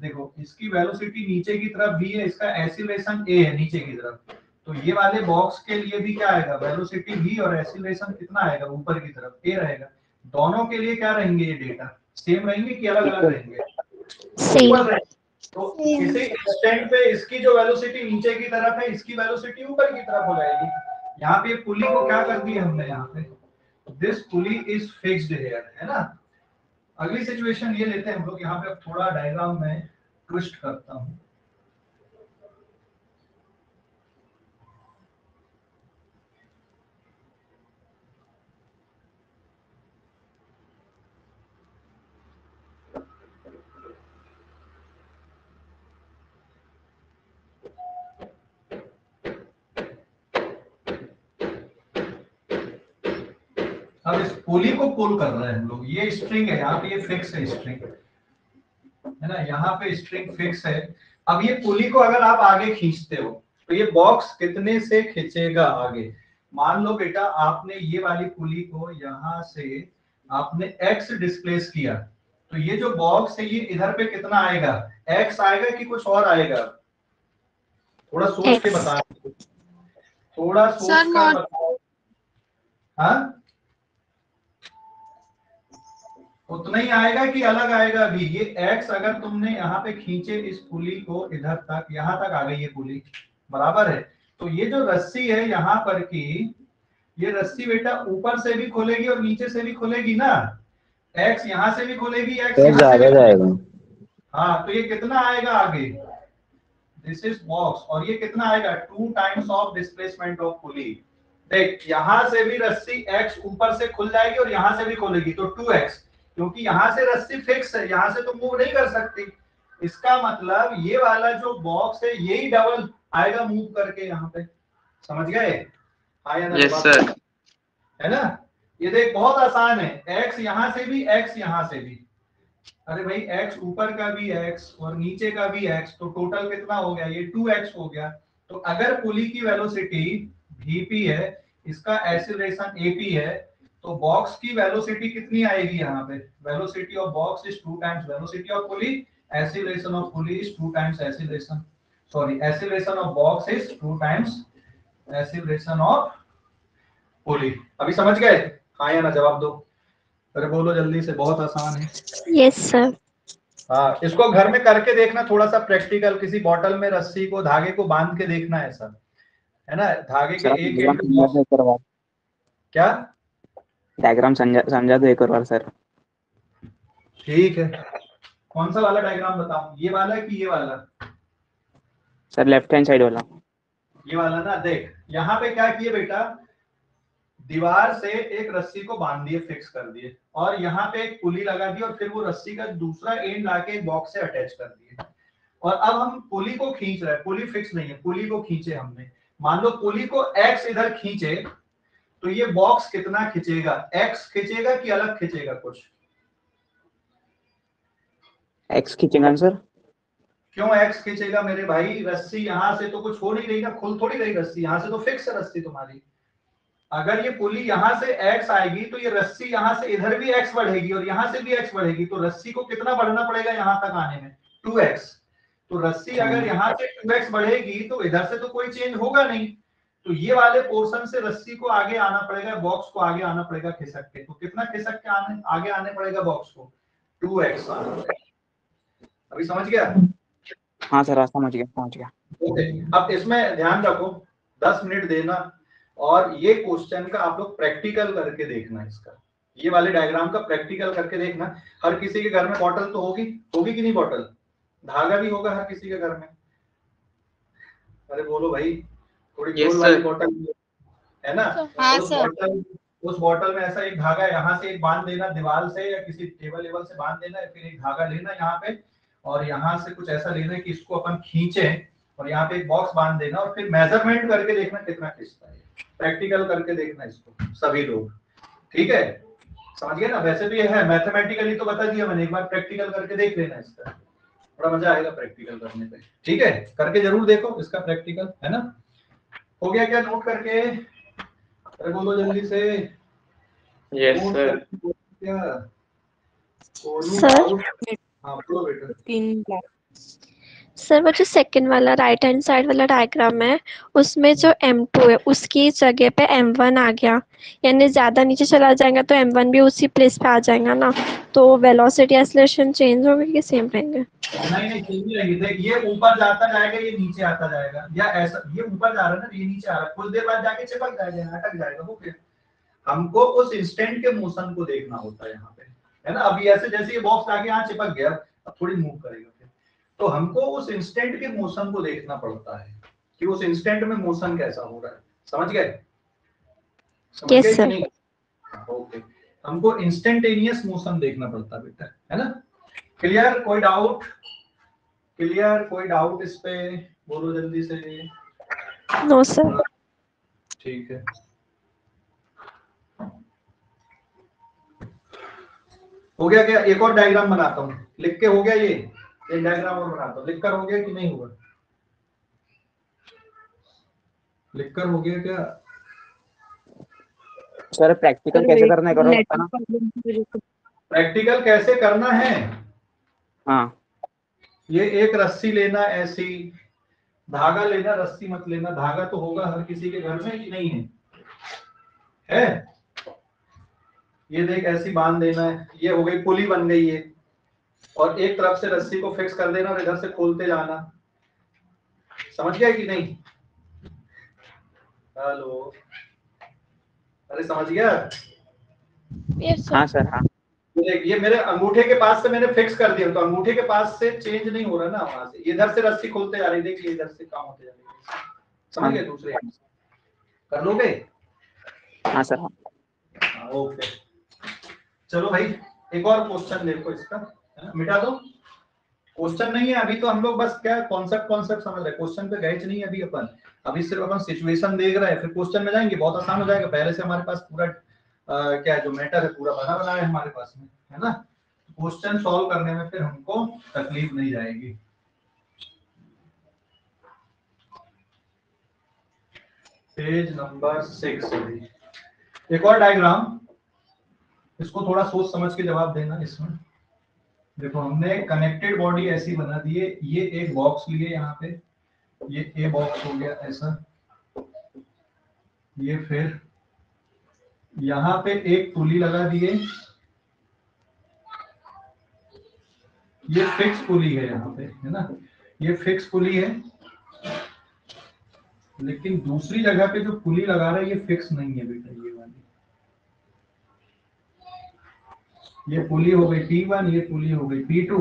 देखो, इसकी वेलोसिटी नीचे की तरफ भी है, इसका एक्सीलरेशन a है नीचे की तरफ, तो ये वाले बॉक्स के लिए भी क्या आएगा, वेलोसिटी v और एक्सीलरेशन कितना आएगा, ऊपर की तरफ a रहेगा। दोनों के लिए क्या रहेंगे, ये डेटा सेम रहेंगे कि अलग अलग रहेंगे? सेम। ऊपर रहेंगे। तो किसी इंस्टेंट पे इसकी जो वेलोसिटी नीचे की तरफ है, इसकी वेलोसिटी ऊपर की तरफ हो जाएगी। यहाँ पे पुली को क्या कर दिया हमने, यहाँ पे this pulley is fixed here, है ना। अगली सिचुएशन ये लेते हैं हम लोग, यहाँ पे अब थोड़ा डायग्राम में ट्विस्ट करता हूँ। अब इस पुली को पुल कर रहे हैं हम लोग, ये स्ट्रिंग है, यहाँ पे ये फिक्स है स्ट्रिंग, है ना, यहाँ पे स्ट्रिंग फिक्स है। अब ये पुली को अगर आप आगे खींचते हो, तो ये बॉक्स कितने से खींचेगा आगे? मान लो बेटा आपने ये वाली पुली को यहाँ से आपने x डिस्प्लेस किया, तो ये जो बॉक्स है ये इधर पे कितना आएगा, x आएगा कि कुछ और आएगा? थोड़ा सोच के बता, थोड़ा सोच कर बताओ। हाँ, उतना ही आएगा कि अलग आएगा? अभी ये x अगर तुमने यहाँ पे खींचे इस पुली को इधर तक, यहाँ तक आ गई ये पुली, बराबर है। तो ये जो रस्सी है यहाँ पर की, ये रस्सी बेटा ऊपर से भी खोलेगी और नीचे से भी खोलेगी ना, x यहाँ से भी खोलेगी, x यहाँ से भी जाएगा। हाँ, तो ये कितना आएगा आगे, दिस इज बॉक्स, और ये कितना आएगा, 2 times of displacement of pulley. देख, यहाँ से भी रस्सी x ऊपर से खुल जाएगी और यहाँ से भी खोलेगी, तो 2x, क्योंकि यहाँ से रस्सी फिक्स है, यहाँ से तो मूव नहीं कर सकती। इसका मतलब ये वाला जो बॉक्स है यही डबल आएगा मूव करके यहाँ पे। समझ गए? हाँ या ना? Yes sir. है ना, ये देख बहुत आसान है, x यहाँ से भी, x यहाँ से भी। अरे भाई x ऊपर का भी x और नीचे का भी x, तो टोटल कितना हो गया, ये 2x हो गया। तो अगर पुली की वेलोसिटी vp है, इसका एक्सीलरेशन ap है, तो बॉक्स की वेलोसिटी कितनी आएगी यहाँ पे, velocity of box is 2 times velocity of pulley, acceleration of pulley is 2 times acceleration, sorry acceleration of box is 2 times acceleration of pulley. अभी समझ गए? हाँ या ना जवाब दो, अरे बोलो जल्दी से, बहुत आसान है। Yes sir. हाँ, इसको घर में करके देखना, थोड़ा सा प्रैक्टिकल, किसी बॉटल में रस्सी को, धागे को बांध के देखना है सर, है ना, धागे के एक क्या डायग्राम समझा दो एक और बार सर। ठीक है, कौन सा वाला डायग्राम बताऊं, ये वाला कि ये वाला? सर लेफ्ट हैंड साइड वाला। ये वाला ना। देख यहाँ पे क्या किए बेटा, दीवार से एक रस्सी को बांध दिए, फिक्स कर दिए, और यहाँ पे एक पुली लगा दी, और फिर वो रस्सी का दूसरा एंड लाके एक बॉक्स से अटैच कर दिए, और अब हम पुली को खींच रहे हैं। पुली फिक्स नहीं है, पुली को खींचे हमने। मान लो पुली को एक्स इधर खींचे, तो ये बॉक्स कितना खींचेगा? एक्स खींचेगा कि अलग खींचेगा कुछ? एक्स खींचेगा आंसर। क्यों एक्स खींचेगा मेरे भाई? रस्सी यहाँ से तो कुछ हो नहीं रही ना, खुल थोड़ी रही रस्सी, यहाँ से तो फिक्स है रस्सी तुम्हारी। अगर ये पुली यहाँ से एक्स आएगी तो ये रस्सी यहाँ से इधर भी एक्स बढ़ेगी और यहाँ से भी एक्स बढ़ेगी, तो रस्सी को कितना बढ़ना पड़ेगा यहाँ तक आने में? 2x। तो रस्सी अगर यहाँ से 2x बढ़ेगी तो इधर से तो कोई चेंज होगा नहीं, तो ये वाले पोर्शन से रस्सी को आगे आना पड़ेगा, बॉक्स को आगे आना पड़ेगा खिसक के। तो कितना खिसक के आगे आने पड़ेगा बॉक्स को? 2x आना पड़ेगा। अभी समझ गया? हाँ सर, समझ गया। ओके, अब इसमें ध्यान रखो, 10 मिनट देना, और ये क्वेश्चन का आप लोग प्रैक्टिकल करके देखना। इसका ये वाले डायग्राम का प्रैक्टिकल करके देखना। हर किसी के घर में बॉटल तो होगी कि नहीं? बॉटल, धागा भी होगा हर किसी के घर में। अरे बोलो भाई, थोड़ी गोल वाली बॉटल है ना? हाँ सर। उस बॉटल में ऐसा एक धागा यहाँ से एक बांध देना, दीवार से या किसी टेबल लेवल से बांध देना, फिर एक धागा लेना यहाँ पे, और यहाँ से कुछ ऐसा लेना कि इसको अपन खींचे, और यहाँ पे एक बॉक्स बांध देना, और फिर मेजरमेंट करके देखना कितना खींचता है। प्रैक्टिकल करके देखना इसको सभी लोग, ठीक है? समझ गए ना? वैसे तो ये है, मैथमेटिकली तो बता दिया मैंने, एक बार प्रैक्टिकल करके देख लेना इसका, बड़ा मजा आएगा प्रैक्टिकल करने पे। ठीक है, करके जरूर देखो इसका प्रैक्टिकल, है ना? हो गया क्या नोट करके? अरे बोलो जल्दी से। Yes sir. क्या सर हाँ बोलो बेटा। सर वो जो सेकंड वाला राइट हैंड साइड वाला डायग्राम है, उसमें जो M2 है उसकी जगह पे M1 आ गया, यानी ज्यादा नीचे चला जाएगा तो M1 भी उसी प्लेस पे आ जाएगा ना, तो वेलोसिटी एक्सेलरेशन चेंज होगी कि सेम रहेंगे? नहीं चेंज रहेगी। देख, ये ऊपर जाता जाएगा, ये नीचे आता जाएगा, या ऐसा ये ऊपर जा रहा है ना, ये नीचे आ रहा है, कुछ देर बाद जाके चिपक जाएगा, अटक जाएगा। वो फिर हमको उस इंस्टेंट के मोशन को देखना होता है यहाँ पे, है ना? अभी ऐसे जैसे ये बॉक्स आके यहाँ चिपक गया, अब थोड़ी मूव करेगा, फिर तो हमको उस इंस्टेंट के मोशन को देखना पड़ता है कि उस इंस्टेंट में मोशन कैसा हो रहा है। समझ गए? Yes sir. ओके, हमको इंस्टेंटेनियस मोशन देखना पड़ता है बेटा, है ना? क्लियर? कोई डाउट? क्लियर? कोई डाउट इस पे? बोलो जल्दी से। No sir. ठीक है, हो गया क्या? एक और डायग्राम बनाता हूँ, लिख के हो गया ये? एक डायग्राम और बनाता हूँ, लिखकर हो गया कि नहीं हुआ? लिखकर हो गया क्या? सर प्रैक्टिकल कैसे करना है, करो ना। प्रैक्टिकल कैसे करना है? हाँ, ये एक रस्सी लेना, ऐसी धागा लेना, रस्सी मत लेना। धागा तो होगा हर किसी के घर में कि नहीं है? है? ये देख, ऐसी बांध देना है, ये हो गई पुली, बन गई ये, और एक तरफ से रस्सी को फिक्स कर देना और इधर से खोलते जाना। समझ गया कि नहीं? हेलो, अरे समझ गया? हाँ सर, हाँ। ये मेरे अंगूठे के पास से मैंने फिक्स कर दिया, तो अंगूठे के पास से चेंज नहीं हो रहा ना, वहां से इधर से रस्सी खोलते जा रही, देखिए इधर से काम होते जा रही है। समझ गए? दूसरे कर लोगे? हाँ सर, हाँ। ओके, चलो भाई, एक और क्वेश्चन देखो इसका, है ना? मिटा दो, क्वेश्चन नहीं है अभी, तो हम लोग बस क्या कॉन्सेप्ट समझ रहे हैं, क्वेश्चन पे गए नहीं अभी अपन, अभी सिर्फ अपन सिचुएशन देख रहे हैं, फिर क्वेश्चन में जाएंगे, बहुत आसान हो जाएगा। पहले से हमारे पास पूरा क्या जो मैटर है पूरा बना है हमारे पास में, है ना? क्वेश्चन सॉल्व करने में फिर हमको तकलीफ नहीं जाएगी। पेज नंबर 6, एक और डायग्राम, इसको थोड़ा सोच समझ के जवाब देना। इसमें देखो, हमने कनेक्टेड बॉडी ऐसी बना दी है, ये एक बॉक्स लिए यहाँ पे, ये ए बॉक्स हो गया ऐसा, ये फिर यहाँ पे एक पुली लगा दिए, ये फिक्स पुली है यहाँ पे, है ना? ये फिक्स पुली है, लेकिन दूसरी जगह पे जो पुली लगा रहा है ये फिक्स नहीं है बेटा, ये वाली, ये पुली हो गई P1, ये पुली हो गई P2।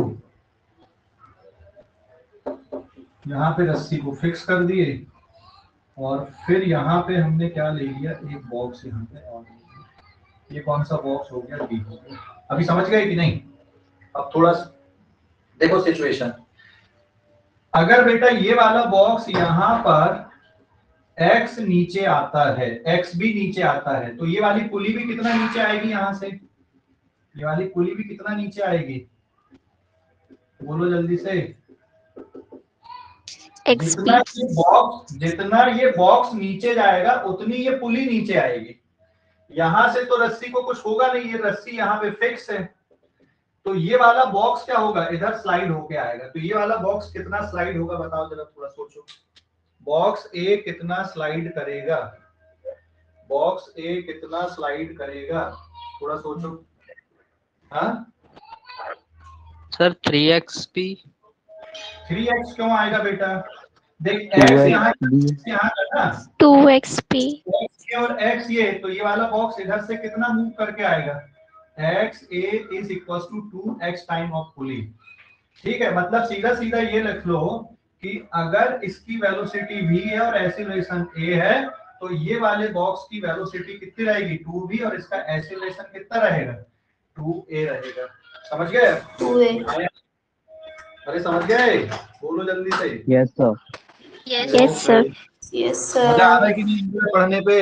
यहाँ पे रस्सी को फिक्स कर दिए, और फिर यहाँ पे हमने क्या ले लिया, एक बॉक्स यहाँ पे और ये कौन सा बॉक्स हो गया, बी हो गया। अभी समझ गए कि नहीं? अब थोड़ा देखो सिचुएशन, अगर बेटा ये वाला बॉक्स यहाँ पर x नीचे आता है, x भी नीचे आता है, तो ये वाली पुली भी कितना नीचे आएगी यहाँ से, ये वाली पुली भी कितना नीचे आएगी, बोलो जल्दी से। जितना ये बॉक्स नीचे जाएगा उतनी ये पुली नीचे आएगी। यहां से तो रस्सी को कुछ होगा नहीं, ये रस्सी यहाँ पे फिक्स है, तो ये वाला बॉक्स क्या होगा, इधर स्लाइड होके आएगा। तो ये वाला बॉक्स कितना स्लाइड होगा बताओ जरा, थोड़ा सोचो। बॉक्स ए कितना स्लाइड करेगा, बॉक्स ए कितना स्लाइड करेगा, थोड़ा सोचो। हाँ सर 3xp। 3x क्यों आएगा बेटा, देख x यहाँ का ना 2xp और x ये, तो ये वाला बॉक्स इधर से कितना मूव करके आएगा, x a is equals to 2x time of pulley. ठीक है, मतलब सीधा सीधा ये लिख लो कि अगर इसकी वेलोसिटी v है और एक्सीलरेशन a है, तो ये वाले बॉक्स की वेलोसिटी कितनी रहेगी, 2v, और इसका एक्सीलरेशन कितना रहेगा, 2a रहेगा। समझ गए? 2a। अरे समझ गए, बोलो जल्दी से। Yes sir. Yes sir. Yes मजा आ रहा सर। है कि नहीं पढ़ने पे?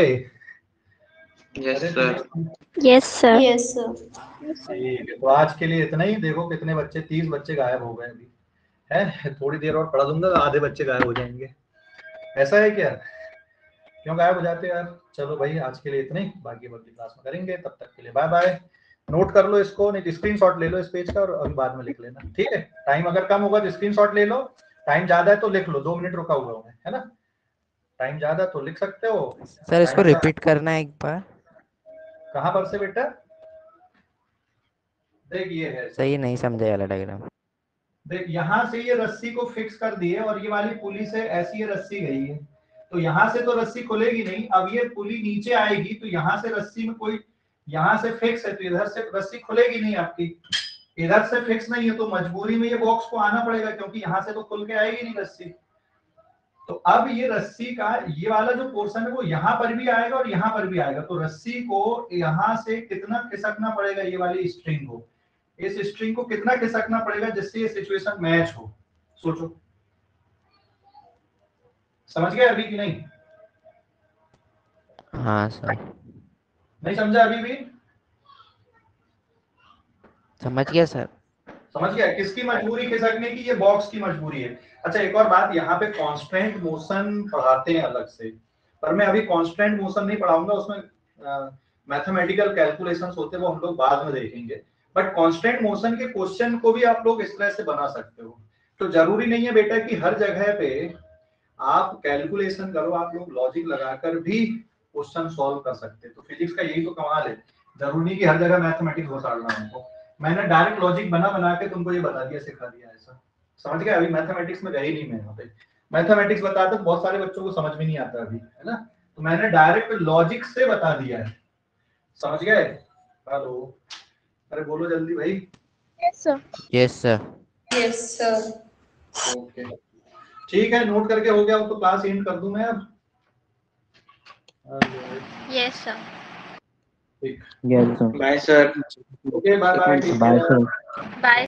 Yes sir. Yes sir. Yes sir. ठीक है, तो आज के लिए इतना ही। देखो कितने बच्चे, 30 बच्चे गायब हो गए अभी, है थोड़ी देर और पढ़ा दूंगा, आधे बच्चे गायब हो जाएंगे। ऐसा है क्या, क्यों गायब हो जाते यार? चलो भाई आज के लिए इतना ही, बाकी क्लास में करेंगे, तब तक के लिए बाय बाय। नोट कर लो इसको, नहीं स्क्रीनशॉट ले लो इस पेज का और अभी बाद में लिख लेना, ठीक है? टाइम अगर कम होगा तो स्क्रीनशॉट ले लो, टाइम ज्यादा है तो लिख लो, 2 मिनट रुका हुआ हूँ है ना, टाइम ज्यादा तो लिख सकते हो। सर इसको रिपीट करना है एक बार। कहाँ पर से बेटा? देख ये है, सही नहीं समझे वाला डायग्राम। देख यहाँ से ये रस्सी को फिक्स कर दिए और ये वाली पुली से ऐसी ये रस्सी गई है, तो यहाँ से तो रस्सी खुलेगी नहीं। अब ये पुली नीचे आएगी तो यहाँ से रस्सी में कोई, यहाँ से फिक्स है तो इधर से रस्सी खुलेगी नहीं आपकी, इधर से फिक्स नहीं है तो मजबूरी में ये बॉक्स को आना पड़ेगा, क्योंकि यहाँ से तो खुल के आएगी नहीं रस्सी। तो अब ये रस्सी का ये वाला जो पोर्शन है वो यहाँ पर भी आएगा और यहाँ पर भी आएगा, तो रस्सी को यहाँ से कितना खिसकना पड़ेगा, ये वाली स्ट्रिंग को, इस स्ट्रिंग को कितना खिसकना पड़ेगा जिससे ये सिचुएशन मैच हो। सोचो, समझ गए अभी कि नहीं? हाँ सर। नहीं समझा अभी भी? समझ गया सर। समझ गया, किसकी मजबूरी खिसकने की, ये बॉक्स की मजबूरी है। अच्छा एक और बात, यहाँ पे कांस्टेंट मोशन पढ़ाते हैं अलग से, पर मैं अभी कांस्टेंट मोशन नहीं पढ़ाऊंगा, उसमें मैथमेटिकल कैलकुलेशंस होते हैं, वो हम लोग बाद में देखेंगे। बट कांस्टेंट मोशन के क्वेश्चन को भी आप लोग इस तरह से बना सकते हो। तो जरूरी नहीं है बेटा कि हर जगह पे आप कैलकुलेशन करो, आप लोग लॉजिक लगाकर भी क्वेश्चन सॉल्व कर सकते हैं। तो फिजिक्स का यही तो कमाल है, जरूरी नहीं कि हर जगह मैथमेटिक्स घुसाड़ना हमको। मैंने डायरेक्ट लॉजिक बना बना के तुमको ये बता दिया, सिखा दिया, ऐसा समझ गए? अभी मैथमेटिक्स में गई नहीं मैं यहाँ पे, मैथमेटिक्स बताते तो बहुत सारे बच्चों को समझ में नहीं आता अभी, है ना, तो मैंने डायरेक्ट लॉजिक से बता दिया है। समझ गए? हेलो, अरे बोलो जल्दी भाई। Yes sir. Yes sir. Yes sir. Okay ठीक है, नोट करके हो गया हो तो क्लास एंड कर दूं मैं अब। Yes sir. ठीक, yes sir. Bye sir. Okay bye bye. Bye sir. Bye.